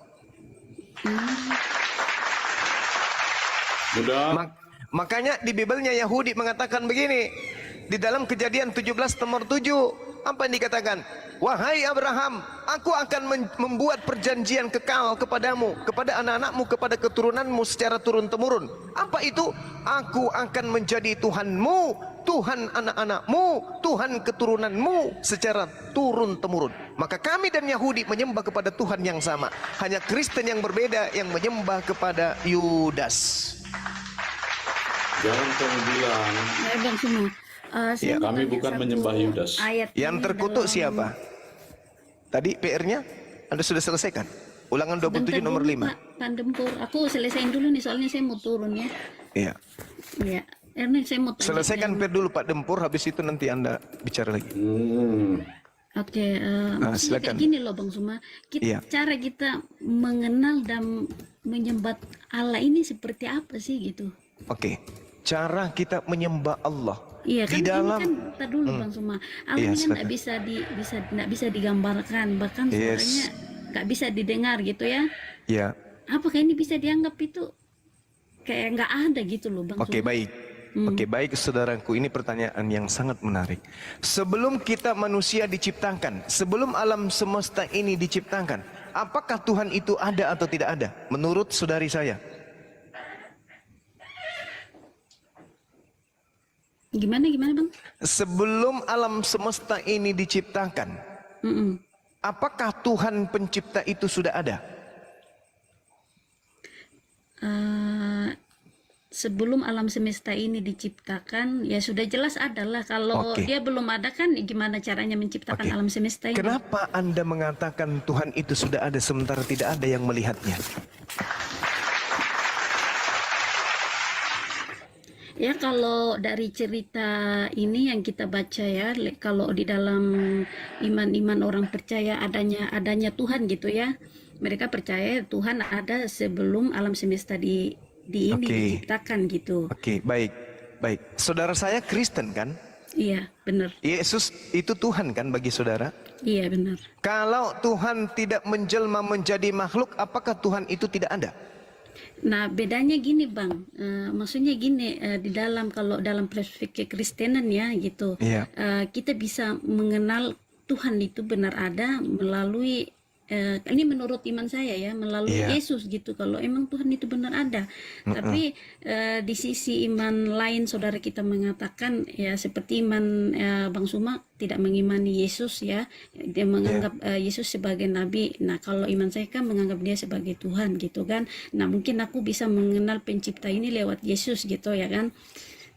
Sudah. Makanya di Bibelnya Yahudi mengatakan begini. Di dalam Kejadian 17 nomor 7. Apa yang dikatakan? Wahai Abraham, aku akan membuat perjanjian kekal kepadamu, kepada anak-anakmu, kepada keturunanmu secara turun-temurun. Apa itu? Aku akan menjadi Tuhanmu, Tuhan anak-anakmu, Tuhan keturunanmu secara turun-temurun. Maka kami dan Yahudi menyembah kepada Tuhan yang sama. Hanya Kristen yang berbeda yang menyembah kepada Yudas. Jangan kamu bilang Ya Bang Suma. Ya, kami bukan menyembah Yudas. Ayat Yang ini terkutuk dalam- siapa? Tadi PR-nya Anda sudah selesaikan? Ulangan 27 Bentar nomor dulu, 5. Pak Pandempur. Aku selesaiin dulu nih soalnya saya mau turun ya. Iya. Iya. Karena saya mau tanya Selesaikan yang- PR dulu Pak Dempur, habis itu nanti Anda bicara lagi. Oke, maksudnya silakan. kayak gini loh Bang Suma. Iya. Cara kita mengenal dan menyembah Allah ini seperti apa sih gitu? Oke. Cara kita menyembah Allah. Iya kan Di dalam ini kan tar dulu Bang Suma. Allah Iya, ini kan silakan. nggak bisa digambarkan, bahkan Yes. suaranya nggak bisa didengar gitu ya. Ya. Apakah ini bisa dianggap itu kayak nggak ada gitu loh Bang Oke, Suma? baik. Oke, baik saudaraku, ini pertanyaan yang sangat menarik. Sebelum kita manusia diciptakan, sebelum alam semesta ini diciptakan, apakah Tuhan itu ada atau tidak ada? Menurut saudari saya. Gimana Bang? Sebelum alam semesta ini diciptakan, Mm-mm. apakah Tuhan pencipta itu sudah ada? Sebelum alam semesta ini diciptakan, ya sudah jelas adalah. Kalau Oke. dia belum ada kan gimana caranya menciptakan Oke. alam semesta ini? Kenapa Anda mengatakan Tuhan itu sudah ada sementara tidak ada yang melihatnya? Ya kalau dari cerita ini yang kita baca ya, kalau di dalam iman-iman orang percaya adanya Tuhan gitu ya. Mereka percaya Tuhan ada sebelum alam semesta di ini Oke. diciptakan gitu. Oke, baik. Baik. Saudara saya Kristen kan? Iya, benar. Yesus itu Tuhan kan bagi saudara? Iya, benar. Kalau Tuhan tidak menjelma menjadi makhluk, apakah Tuhan itu tidak ada? Nah, bedanya gini, Bang. Maksudnya gini, di dalam kalau dalam perspektif kekristenan ya gitu. Iya. Kita bisa mengenal Tuhan itu benar ada melalui ini menurut iman saya ya, melalui Iya. Yesus gitu. Kalau emang Tuhan itu benar ada. Tapi di sisi iman lain saudara kita mengatakan ya seperti iman Bang Suma tidak mengimani Yesus ya. Dia menganggap Yesus sebagai nabi. Nah, kalau iman saya kan menganggap dia sebagai Tuhan gitu kan. Nah, mungkin aku bisa mengenal pencipta ini lewat Yesus gitu ya kan.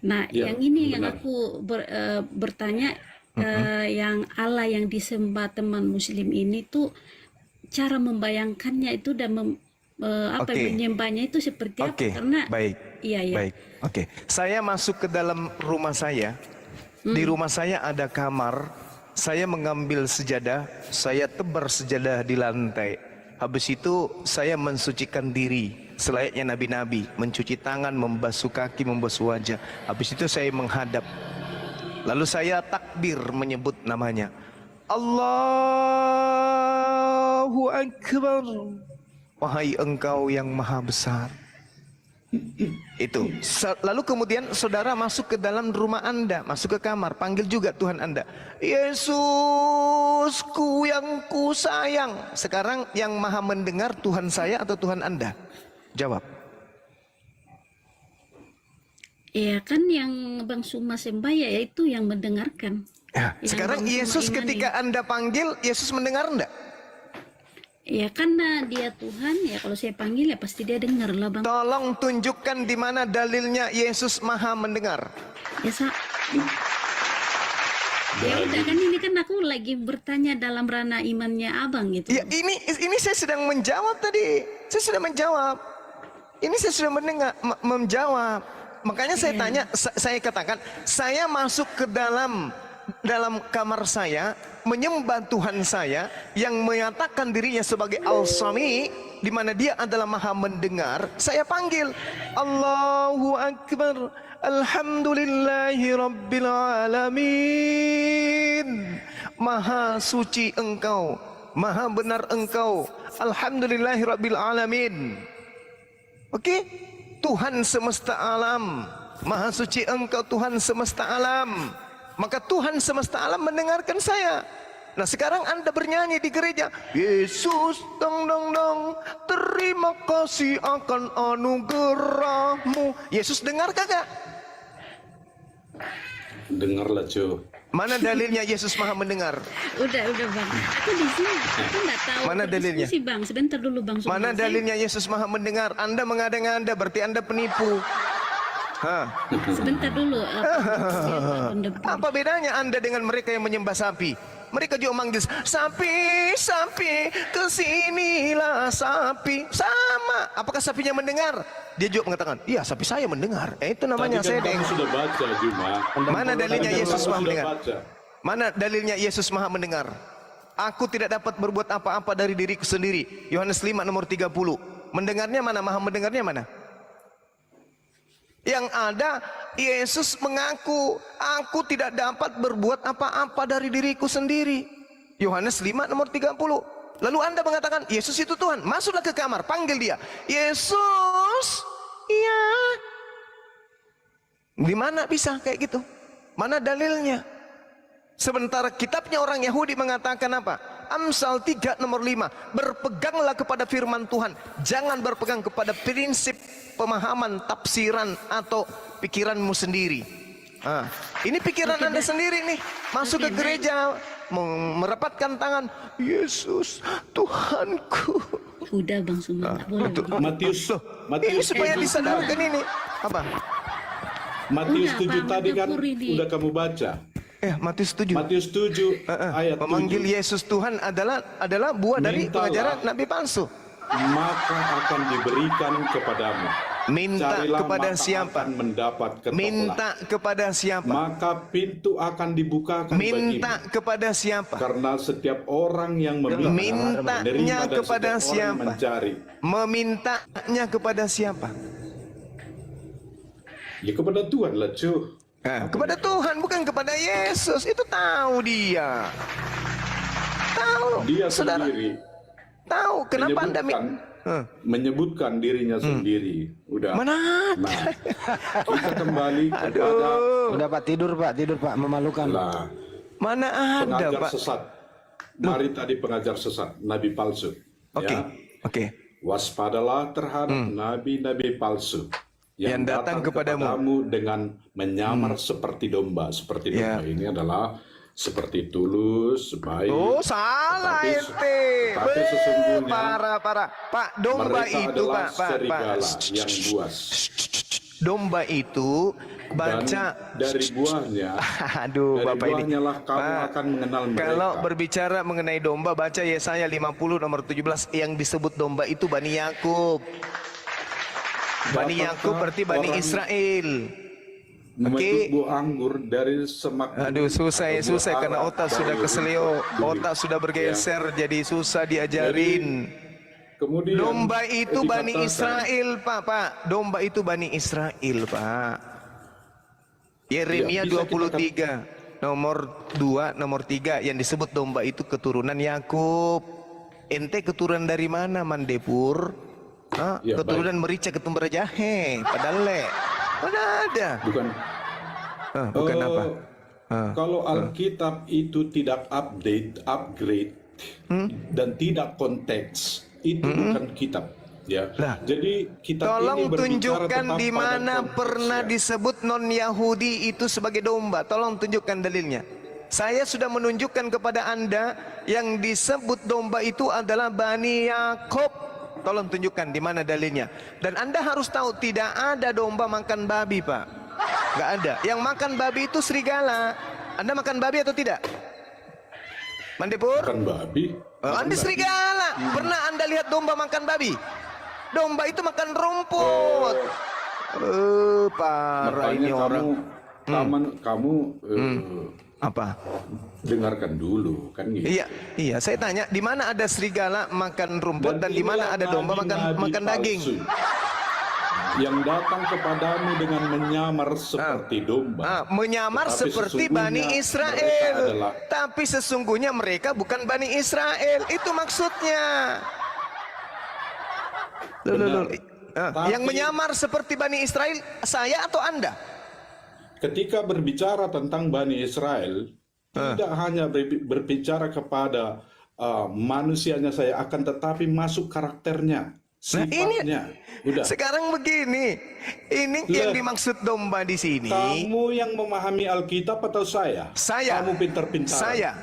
Nah, Ya, yang ini yang benar. aku bertanya yang Allah yang disembah teman muslim ini tuh cara membayangkannya itu dan Oke. menyembahnya itu seperti apa? Oke, Karena baik. iya ya. Baik. Oke. Saya masuk ke dalam rumah saya. Di rumah saya ada kamar. Saya mengambil sejadah, saya tebar sejadah di lantai. Habis itu saya mensucikan diri selayaknya nabi-nabi, mencuci tangan, membasuh kaki, membasuh wajah. Habis itu saya menghadap. Lalu saya takbir menyebut namanya. Allahu Akbar. Wahai Engkau yang Maha Besar. Itu. Lalu kemudian saudara masuk ke dalam rumah Anda, masuk ke kamar, panggil juga Tuhan Anda. Yesusku yang ku sayang. Sekarang yang Maha mendengar Tuhan saya atau Tuhan Anda? Jawab. Iya kan yang Bang Suma sembah ya itu yang mendengarkan. Ya, Yang sekarang Bang Suma Yesus imani. ketika Anda panggil, Yesus mendengar enggak? Ya karena dia Tuhan ya kalau saya panggil ya pasti dia dengar lah Bang. Tolong tunjukkan di mana dalilnya Yesus Maha mendengar. Ya ya udah kan ini kan aku lagi bertanya dalam ranah imannya Abang gitu. Ya, ini saya sedang menjawab tadi. Saya sudah menjawab. Ini saya sudah menjawab. Makanya saya tanya, saya katakan, saya masuk ke dalam dalam kamar saya menyembah Tuhan saya yang menyatakan dirinya sebagai Al-Sami, di mana dia adalah Maha mendengar, saya panggil Allahu Akbar, Alhamdulillahi Rabbil Alamin. Maha suci Engkau, Maha benar Engkau, Alhamdulillahi Rabbil Alamin. Oke, Tuhan semesta alam, Maha suci Engkau Tuhan semesta alam. Maka Tuhan semesta alam mendengarkan saya. Nah sekarang Anda bernyanyi di gereja, Yesus dong dong dong, terima kasih akan anugerahmu. Yesus dengar kagak? Dengarlah cu. Mana dalilnya Yesus Maha mendengar? Udah Bang. Aku di sini, aku nggak tahu. Mana dalilnya? Berdiskusi, Bang. Sebentar dulu Bang. Mana dalilnya Yesus Maha mendengar? Anda mengada-ngada, berarti Anda penipu. Hah? Sebentar dulu. Apa bedanya Anda dengan mereka yang menyembah sapi? Mereka juga manggil sapi, sapi, kesinilah sapi. Sama. Apakah sapinya mendengar? Dia juga mengatakan, iya sapi saya mendengar. Itu namanya Tadi kan sedeng. kamu sudah baca Juma. Mana dalilnya Tadi kan Yesus kamu Maha sudah mendengar? baca. Mana dalilnya Yesus Maha mendengar? Aku tidak dapat berbuat apa-apa dari diriku sendiri. Yohanes 5 nomor 30. Mendengarnya mana? Maha mendengarnya mana? Yang ada Yesus mengaku, aku tidak dapat berbuat apa-apa dari diriku sendiri. Yohanes 5 nomor 30. Lalu Anda mengatakan Yesus itu Tuhan. Masuklah ke kamar, panggil dia. Yesus, iya. Di mana bisa kayak gitu? Mana dalilnya? Sementara kitabnya orang Yahudi mengatakan apa? Amsal 3 nomor 5. Berpeganglah kepada firman Tuhan. Jangan berpegang kepada prinsip pemahaman, tafsiran atau pikiranmu sendiri. Ini pikiran Anda sendiri nih. Masuk ke gereja, merapatkan tangan. Yesus, Tuhanku. Udah Bang Suma, nggak boleh. Matius Ini supaya 7. disadarkan ini. Apa? Matius Udah, 7 Pak, tadi kan Mendepuri di- udah kamu baca. Matius 7. Matius 7 ayat Memanggil 7. Yesus Tuhan adalah buah dari Mintalah. pengajaran Nabi palsu. Maka akan diberikan kepadamu. Minta Carilah, kepada maka siapa? akan mendapat, ketoklah. Minta kepada siapa? Maka pintu akan dibukakan Minta bagimu. kepada siapa? Karena setiap orang yang meminta, Mintanya menerima, dan kepada setiap orang yang siapa? mencari, Memintanya kepada siapa? ya kepada Tuhan lah cu. Kepada Tuhan, bukan kepada Yesus. Itu tahu dia. Tahu. Dia Saudara, sendiri tahu kenapa Anda menyebutkan dirinya sendiri. Udah. Mana ada? Nah, kita kembali kepada Udah Pak, tidur Pak, memalukan. lah, Mana ada, pengajar Pak? sesat. Mari tadi pengajar sesat, nabi palsu. Oke. Ya. Oke. Waspadalah terhadap nabi-nabi palsu Yang datang kepadamu dengan menyamar seperti domba. Seperti Ya. domba ini adalah seperti tulus, baik. Oh, salah Tapi- ente. tapi sesungguhnya Parah. Pak, domba mereka itu, adalah Pak. serigala yang buas. Domba itu baca. Dan dari buahnya, Aduh, dari Bapak ini. buahnya lah kamu Pak, akan mengenal mereka. Kalau berbicara mengenai domba, baca Yesaya 50 nomor 17. Yang disebut domba itu Bani Yakub. Bani Yakub berarti Bani orang Israel. memetik buah anggur dari semak. Aduh, susah buah karena ara otak dari sudah keselio. duri. Otak sudah bergeser, jadi susah diajarin. Kemudian Domba itu Bani dikatakan, Israel, Pak. Domba itu Bani Israel, Pak. Yeremia Ya, bisa 23 nomor 2, nomor 3 yang disebut domba itu keturunan Yakub. Ente keturunan dari mana, Mandepur? Ya, Keturunan merica ketumbar jahe, padahal mana ada? Bukan. Bukan apa? Kalau Alkitab itu tidak upgrade, dan tidak konteks, itu bukan kitab. Ya. Lah, jadi kitab Tolong ini berbicara tunjukkan tetap di pada mana konteksnya. pernah disebut non-Yahudi itu sebagai domba. Tolong tunjukkan dalilnya. Saya sudah menunjukkan kepada Anda yang disebut domba itu adalah Bani Yakub. Tolong tunjukkan di mana dalilnya. Dan Anda harus tahu tidak ada domba makan babi, Pak. Gak ada. Yang makan babi itu serigala. Anda makan babi atau tidak? Mandepur? Makan babi. Anda serigala. Pernah Anda lihat domba makan babi? Domba itu makan rumput. Parah Makanya ini orang. kamu Apa? Dengarkan dulu, kan gitu. Iya, iya. Saya tanya, di mana ada serigala makan rumput dan di mana ada domba makan daging? palsu yang datang kepadamu dengan menyamar seperti domba. Menyamar Tetapi seperti Bani sesungguhnya Israel. mereka adalah- Tapi sesungguhnya mereka bukan Bani Israel. Itu maksudnya. Benar. Tapi- Yang menyamar seperti Bani Israel, saya atau Anda? Ketika berbicara tentang Bani Israel, tidak hanya berbicara kepada manusianya saya, akan tetapi masuk karakternya, sifatnya. Udah. Sekarang begini, ini yang dimaksud domba di sini. Kamu yang memahami Alkitab atau saya? Saya. Kamu pintar-pintar.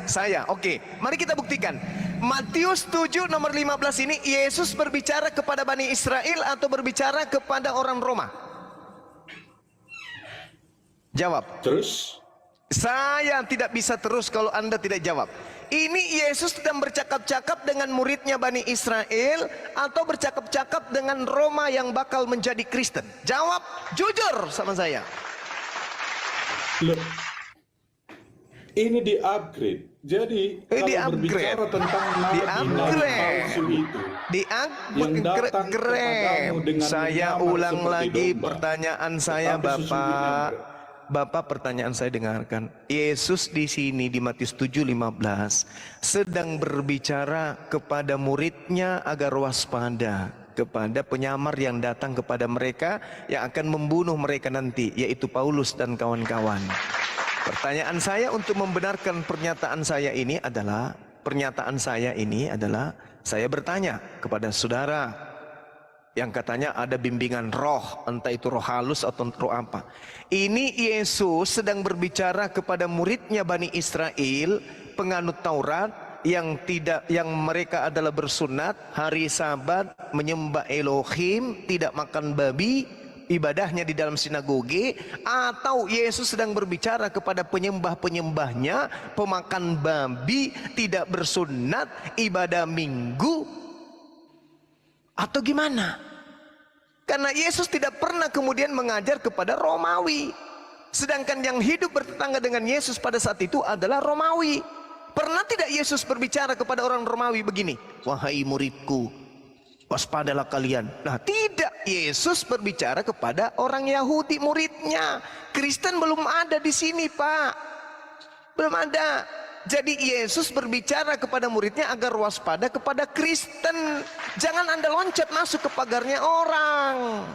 Saya. Oke, mari kita buktikan. Matius 7 nomor 15 ini, Yesus berbicara kepada Bani Israel atau berbicara kepada orang Roma? Jawab. Terus? Saya tidak bisa terus kalau Anda tidak jawab. Ini Yesus sedang bercakap-cakap dengan muridnya Bani Israel atau bercakap-cakap dengan Roma yang bakal menjadi Kristen? Jawab jujur sama saya. Loh, ini di-upgrade. Jadi kalau Di-upgrade. berbicara tentang nabi palsu itu, yang datang kepadamu dengan Saya menyamar ulang seperti lagi domba, pertanyaan saya, tetapi sesungguhnya Bapak, pertanyaan saya dengarkan. Yesus di sini di Matius 7:15 sedang berbicara kepada muridnya agar waspada kepada penyamar yang datang kepada mereka yang akan membunuh mereka nanti, yaitu Paulus dan kawan-kawan. Pertanyaan saya untuk membenarkan pernyataan saya ini adalah, saya bertanya kepada saudara yang katanya ada bimbingan roh, entah itu roh halus atau roh apa. Ini Yesus sedang berbicara kepada muridnya Bani Israel, penganut Taurat, yang mereka adalah bersunat, hari Sabat, menyembah Elohim, tidak makan babi, ibadahnya di dalam sinagoge, atau Yesus sedang berbicara kepada penyembah-penyembahnya, pemakan babi, tidak bersunat, ibadah minggu, atau gimana? Karena Yesus tidak pernah kemudian mengajar kepada Romawi. Sedangkan yang hidup bertetangga dengan Yesus pada saat itu adalah Romawi. Pernah tidak Yesus berbicara kepada orang Romawi begini? Wahai muridku, waspadalah kalian. Nah, tidak. Yesus berbicara kepada orang Yahudi muridnya. Kristen belum ada di sini, Pak. Belum ada. Jadi Yesus berbicara kepada muridnya agar waspada kepada Kristen. Jangan Anda loncat masuk ke pagarnya orang.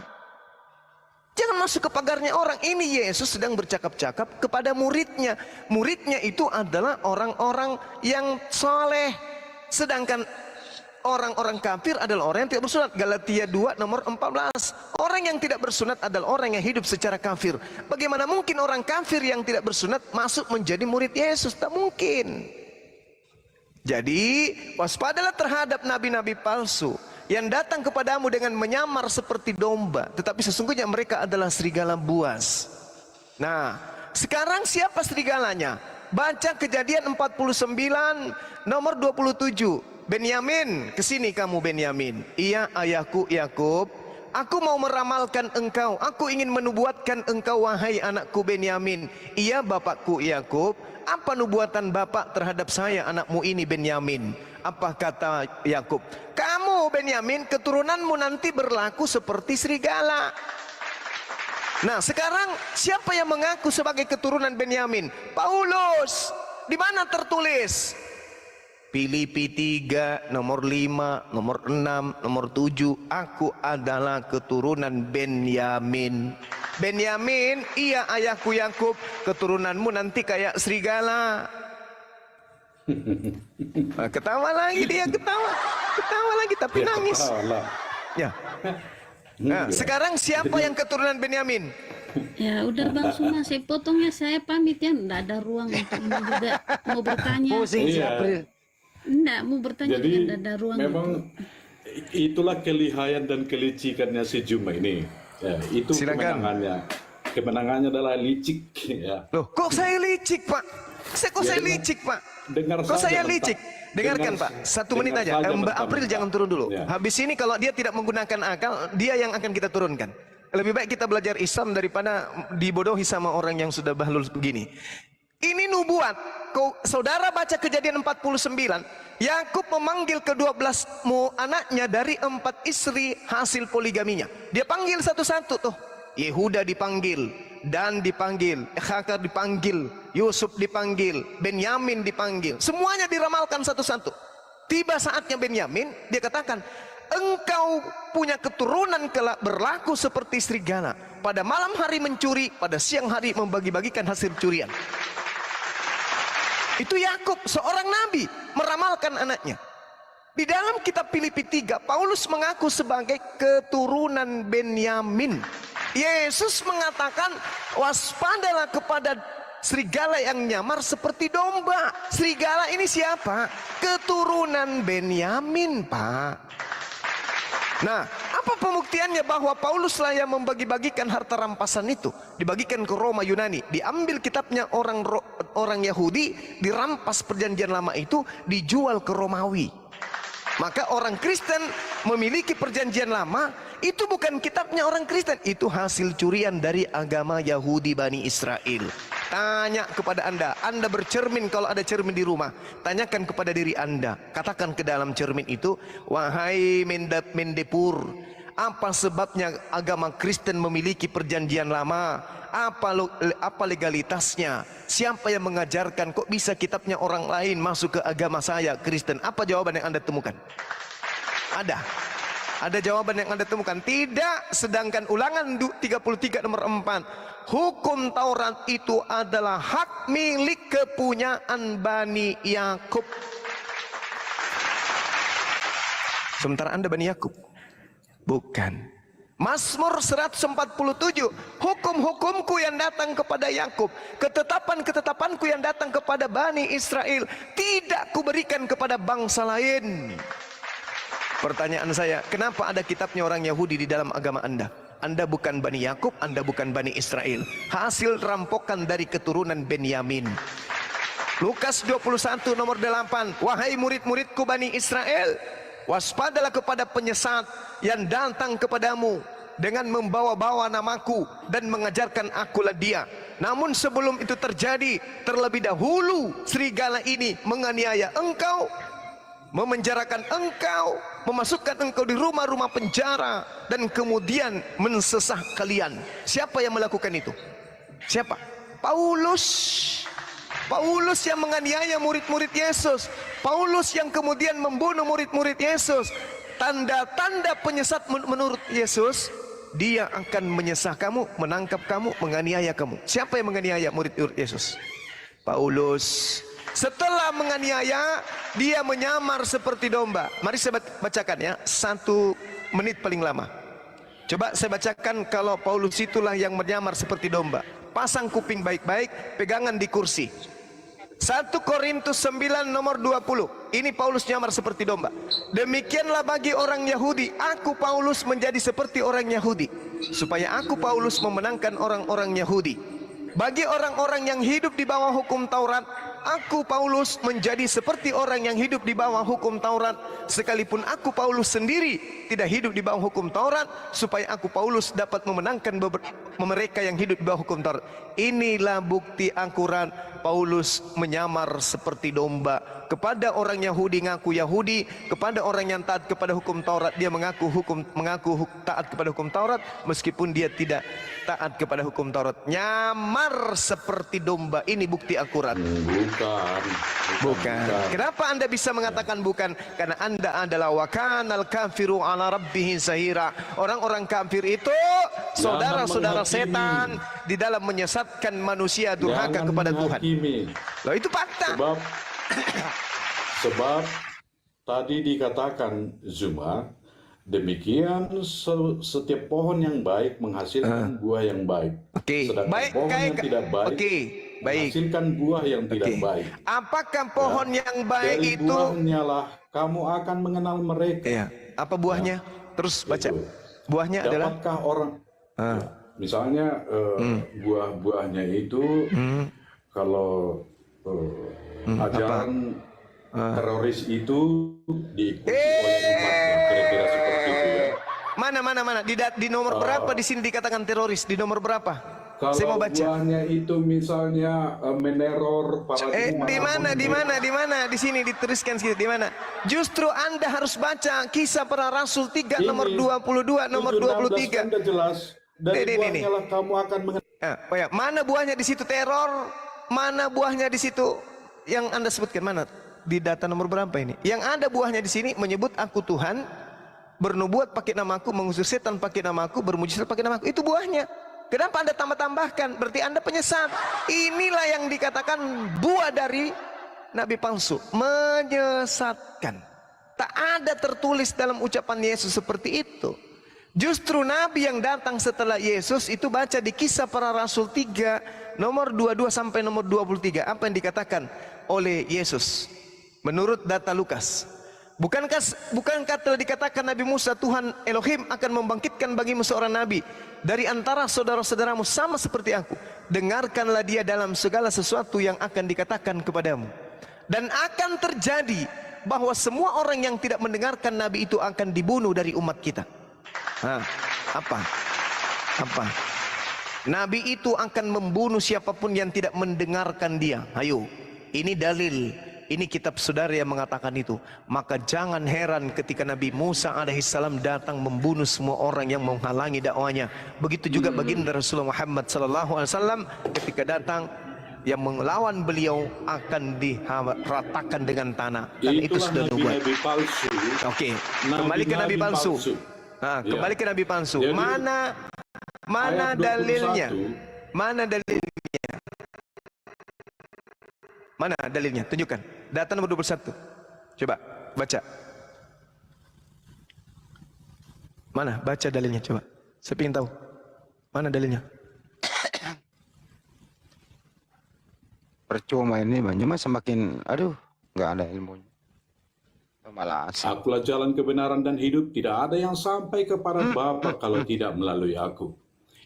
Jangan masuk ke pagarnya orang. Ini Yesus sedang bercakap-cakap kepada muridnya. Muridnya itu adalah orang-orang yang soleh. Sedangkan orang-orang kafir adalah orang yang tidak bersunat. Galatia 2 nomor 14. Orang yang tidak bersunat adalah orang yang hidup secara kafir. Bagaimana mungkin orang kafir yang tidak bersunat masuk menjadi murid Yesus? Tak mungkin. Jadi waspadalah terhadap nabi-nabi palsu yang datang kepadamu dengan menyamar seperti domba, tetapi sesungguhnya mereka adalah serigala buas. Nah, sekarang siapa serigalanya? Baca Kejadian 49 nomor 27. Benyamin, kesini kamu Benyamin. Iya ayahku Yakub, aku mau meramalkan engkau. Aku ingin menubuatkan engkau wahai anakku Benyamin. Iya bapakku Yakub. Apa nubuatan bapak terhadap saya anakmu ini Benyamin? Apa kata Yakub? Kamu Benyamin, keturunanmu nanti berlaku seperti serigala. Nah sekarang siapa yang mengaku sebagai keturunan Benyamin? Paulus. Di mana tertulis? Filipi 3 nomor 5 nomor 6 nomor 7. Aku adalah keturunan Benyamin. Benyamin, iya ayahku Yakub. Keturunanmu nanti kayak serigala. Nah, ketawa lagi dia, ketawa lagi tapi Ya, nangis. ketawa. Ya. Nah, sekarang siapa yang keturunan Benyamin? Ya udah Bang Suma, saya potongnya, saya pamit ya. Nggak ada ruang untuk ini juga mau bertanya. Pusing si Iya. April. Nggak mau bertanya, Jadi nggak ada ruang. memang itulah kelihayan dan kelicikannya si Juma ini. Ya, itu Silakan. kemenangannya. Kemenangannya adalah licik. Ya. Loh, kok saya licik, Pak? Kok saya licik, Pak? Dengar Kok saja saya mentah. licik? Dengarkan Dengar- Pak, 1 menit dengar aja. saja Mbak mentah-mentah. April jangan turun dulu. Ya. Habis ini kalau dia tidak menggunakan akal, dia yang akan kita turunkan. Lebih baik kita belajar Islam daripada dibodohi sama orang yang sudah bahlul begini. Ini nubuat. Saudara baca Kejadian 49, Yakub memanggil ke-12 anaknya dari 4 istri hasil poligaminya. Dia panggil satu-satu tuh. Yehuda dipanggil, Dan dipanggil, Isyakar dipanggil, Yusuf dipanggil, Benyamin dipanggil. Semuanya diramalkan satu-satu. Tiba saatnya Benyamin, dia katakan, engkau punya keturunan kelak berlaku seperti serigala. Pada malam hari mencuri, pada siang hari membagi-bagikan hasil curian. Itu Yakub, seorang nabi, meramalkan anaknya. Di dalam kitab Filipi 3, Paulus mengaku sebagai keturunan Benyamin. Yesus mengatakan, waspadalah kepada serigala yang nyamar seperti domba. Serigala ini siapa? Keturunan Benyamin, Pak. Nah, apa pembuktiannya bahwa Paulus lah yang membagi-bagikan harta rampasan itu? Dibagikan ke Roma Yunani, diambil kitabnya orang Yahudi, dirampas perjanjian lama itu, dijual ke Romawi. Maka orang Kristen memiliki perjanjian lama, itu bukan kitabnya orang Kristen, itu hasil curian dari agama Yahudi Bani Israel. Tanya kepada Anda bercermin, kalau ada cermin di rumah, tanyakan kepada diri Anda, katakan ke dalam cermin itu, wahai Mendepur, apa sebabnya agama Kristen memiliki perjanjian lama? Apa legalitasnya? Siapa yang mengajarkan? Kok bisa kitabnya orang lain masuk ke agama saya Kristen? Apa jawaban yang Anda temukan? Ada jawaban yang Anda temukan? Tidak. Sedangkan Ulangan 33 nomor 4, hukum Taurat itu adalah hak milik kepunyaan Bani Yakub. Sementara Anda Bani Yakub? Bukan. Mazmur 147, hukum-hukumku yang datang kepada Yakub, ketetapan-ketetapanku yang datang kepada Bani Israel, tidak kuberikan kepada bangsa lain. Pertanyaan saya, kenapa ada kitabnya orang Yahudi di dalam agama Anda? Anda bukan Bani Yakub, Anda bukan Bani Israel. Hasil rampokan dari keturunan Benyamin. Lukas 21 nomor 8, wahai murid-muridku Bani Israel, waspadalah kepada penyesat yang datang kepadamu dengan membawa-bawa namaku dan mengajarkan akulah dia. Namun sebelum itu terjadi, terlebih dahulu serigala ini menganiaya engkau, memenjarakan engkau, memasukkan engkau di rumah-rumah penjara, dan kemudian mensesah kalian. Siapa yang melakukan itu? Siapa? Paulus. Paulus yang menganiaya murid-murid Yesus. Paulus yang kemudian membunuh murid-murid Yesus. Tanda-tanda penyesat menurut Yesus, dia akan menyesah kamu, menangkap kamu, menganiaya kamu. Siapa yang menganiaya murid-murid Yesus? Paulus. Setelah menganiaya, dia menyamar seperti domba. Mari saya bacakan ya, 1 menit paling lama. Coba saya bacakan kalau Paulus itulah yang menyamar seperti domba. Pasang kuping baik-baik, pegangan di kursi. 1 Korintus 9 nomor 20. Ini Paulus nyamar seperti domba. Demikianlah bagi orang Yahudi, aku Paulus menjadi seperti orang Yahudi, supaya aku Paulus memenangkan orang-orang Yahudi. Bagi orang-orang yang hidup di bawah hukum Taurat, aku Paulus menjadi seperti orang yang hidup di bawah hukum Taurat, sekalipun aku Paulus sendiri tidak hidup di bawah hukum Taurat, supaya aku Paulus dapat memenangkan mereka yang hidup di bawah hukum Taurat. Inilah bukti akurat Paulus menyamar seperti domba. Kepada orang Yahudi ngaku Yahudi, kepada orang yang taat kepada hukum Taurat dia mengaku taat kepada hukum Taurat, meskipun dia tidak taat kepada hukum Taurat. Nyamar seperti domba, ini bukti akurat. Bukan. Kenapa Anda bisa mengatakan bukan? Karena Anda adalah wakanal kafiru ala rabbih zahira. Orang-orang kafir itu saudara-saudara setan di dalam menyesatkan manusia durhaka kepada Tuhan. Loh, itu fakta. Sebab tadi dikatakan Zuma, demikian setiap pohon yang baik menghasilkan buah yang baik. Sedangkan Baik, pohon yang tidak baik menghasilkan buah yang tidak baik. Apakah pohon yang baik Dari itu? buahnya lah kamu akan mengenal mereka. Iya. Apa buahnya? Terus baca. Buahnya adalah Dapatkah orang misalnya buah-buahnya itu kalau ajaran teroris itu diikuti oleh umatnya, kira-kira seperti itu ya. Mana? Di nomor berapa di sini dikatakan teroris? Di nomor berapa? Saya mau Kalau baca. buahnya itu misalnya meneror para umat. Di mana? Di sini dituliskan sedikit di mana? Justru Anda harus baca Kisah Para Rasul 3 nomor 22, nomor 23. Kan udah jelas. Dari Ini. buahnya lah kamu akan mengenal. Mana buahnya di situ teror? Mana buahnya di situ yang Anda sebutkan? Mana? Di data nomor berapa ini? Yang ada buahnya di sini menyebut aku Tuhan, bernubuat pakai namaku, mengusir setan pakai namaku, bermujizat pakai namaku. Itu buahnya. Kenapa Anda tambah-tambahkan? Berarti Anda penyesat. Inilah yang dikatakan buah dari nabi palsu, menyesatkan. Tak ada tertulis dalam ucapan Yesus seperti itu. Justru nabi yang datang setelah Yesus itu baca di Kisah Para Rasul 3 nomor 22 sampai nomor 23. Apa yang dikatakan oleh Yesus menurut data Lukas? Bukankah telah dikatakan Nabi Musa, Tuhan Elohim akan membangkitkan bagimu seorang nabi dari antara saudara-saudaramu sama seperti aku. Dengarkanlah dia dalam segala sesuatu yang akan dikatakan kepadamu. Dan akan terjadi bahwa semua orang yang tidak mendengarkan nabi itu akan dibunuh dari umat kita. Apa? Nabi itu akan membunuh siapapun yang tidak mendengarkan dia. Ayo, ini dalil. Ini kitab saudara yang mengatakan itu. Maka jangan heran ketika Nabi Musa alaihissalam datang membunuh semua orang yang menghalangi dakwanya. Begitu juga baginda Rasulullah Muhammad sallallahu alaihi wasallam ketika datang yang melawan beliau akan diratakan dengan tanah. Dan itu sudah dibuat. Nabi palsu. Oke, kembali ke nabi palsu. Kembali ke nabi palsu. Jadi, mana dalilnya? Mana dalilnya? Mana dalilnya? Tunjukkan. Data nomor 21. Coba baca. Mana? Baca dalilnya coba. Saya ingin tahu. Mana dalilnya? Percuma ini cuma semakin nggak ada ilmunya. Malah asik. Akulah jalan kebenaran dan hidup. Tidak ada yang sampai kepada Bapa kalau tidak melalui aku.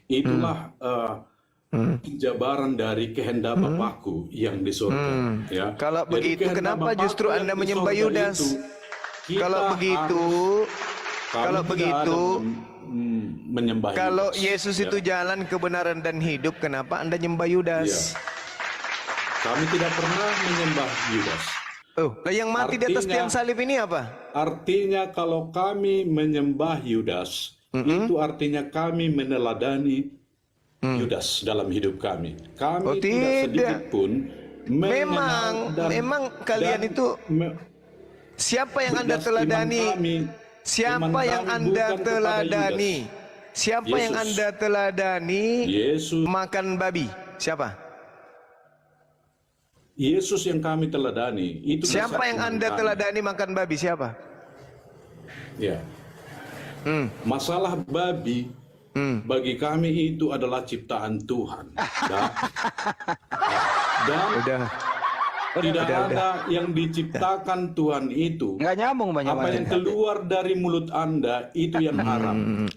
Itulah jabaran dari kehendak Bapakku yang di surga. Ya. Kalau Jadi begitu kehendak kenapa Bapakku justru yang Anda di menyembah surga Yudas? itu, kita Kalau begitu, menyembah kalau Yudas. Yesus itu jalan kebenaran dan hidup, kenapa Anda nyembah Yudas? Kami tidak pernah menyembah Yudas. Yang mati di atas tiang salib ini apa? Artinya kalau kami menyembah Yudas, itu artinya kami meneladani Yudas dalam hidup kami. Kami tidak sedikit pun memang kalian itu siapa yang Anda teladani? Siapa yang Anda teladani? Siapa yang Anda teladani? Yesus. Makan babi. Siapa? Yesus yang kami teladani. Itu siapa yang Anda teladani makan babi? Siapa? Ya. Masalah babi bagi kami itu adalah ciptaan Tuhan. Dan tidak ada yang diciptakan Tuhan itu. Nggak nyambung banyak. Apa yang keluar dari mulut Anda itu yang haram.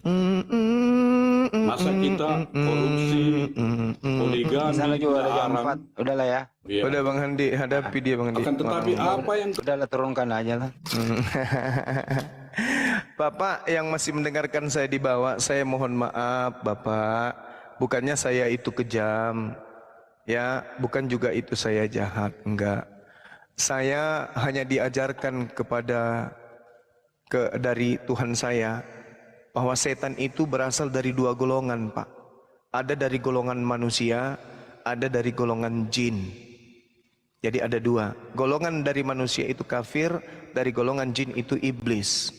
Masa kita korupsi, poligami, haram. Udahlah ya. Udah Bang Handi, hadapi dia Bang Handi. Akan tetapi apa yang Udahlah, turunkan aja lah. Bapak yang masih mendengarkan saya di bawah, saya mohon maaf Bapak. Bukannya saya itu kejam, ya, bukan juga itu saya jahat, enggak. Saya hanya diajarkan dari Tuhan saya bahwa setan itu berasal dari dua golongan, Pak. Ada dari golongan manusia, ada dari golongan jin. Jadi ada dua. Golongan dari manusia itu kafir, dari golongan jin itu iblis.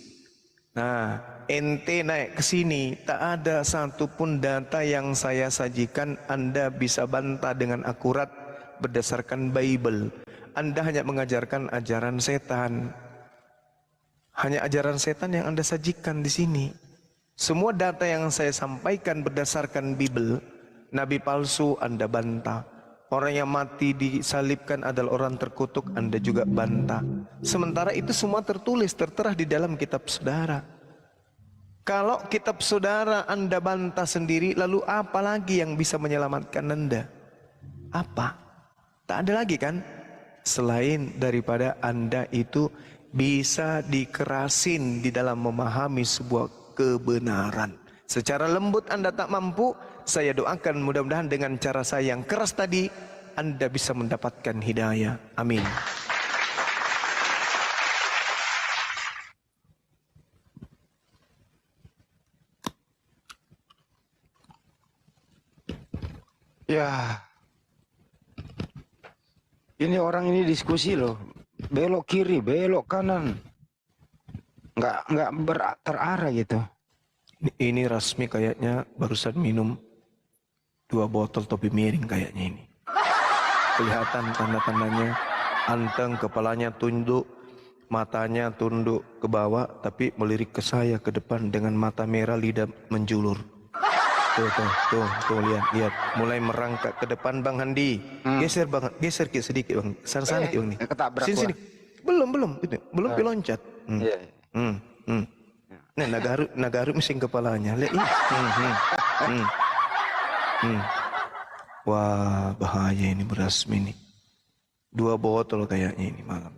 Nah, ente naik ke sini, tak ada satupun data yang saya sajikan Anda bisa bantah dengan akurat berdasarkan Bible. Anda hanya mengajarkan ajaran setan. Hanya ajaran setan yang Anda sajikan di sini. Semua data yang saya sampaikan berdasarkan Bible, nabi palsu Anda bantah. Orang yang mati disalibkan adalah orang terkutuk, Anda juga bantah. Sementara itu semua tertulis, tertera di dalam kitab saudara. Kalau kitab saudara Anda bantah sendiri, lalu apa lagi yang bisa menyelamatkan Anda? Apa? Tak ada lagi kan? Selain daripada Anda itu bisa dikerasin di dalam memahami sebuah kebenaran. Secara lembut Anda tak mampu, saya doakan mudah-mudahan dengan cara saya yang keras tadi, Anda bisa mendapatkan hidayah. Amin. Ya, ini orang ini diskusi loh, belok kiri, belok kanan, nggak terarah gitu. Ini Rasmi kayaknya barusan minum 2 botol topi miring kayaknya ini. Kelihatan tanda-tandanya, anteng kepalanya tunduk, matanya tunduk ke bawah, tapi melirik ke saya ke depan dengan mata merah, lidah menjulur. Tuh, lihat, mulai merangkak ke depan Bang Handi. Geser Bang, geser sedikit Bang, sana Bang nih. Ketabrak Sini. Belum, belum piloncat. Nah, nagaru mesin kepalanya. Lihat ini. Wah, bahaya ini Rasmi nih. 2 botol kayaknya ini malam.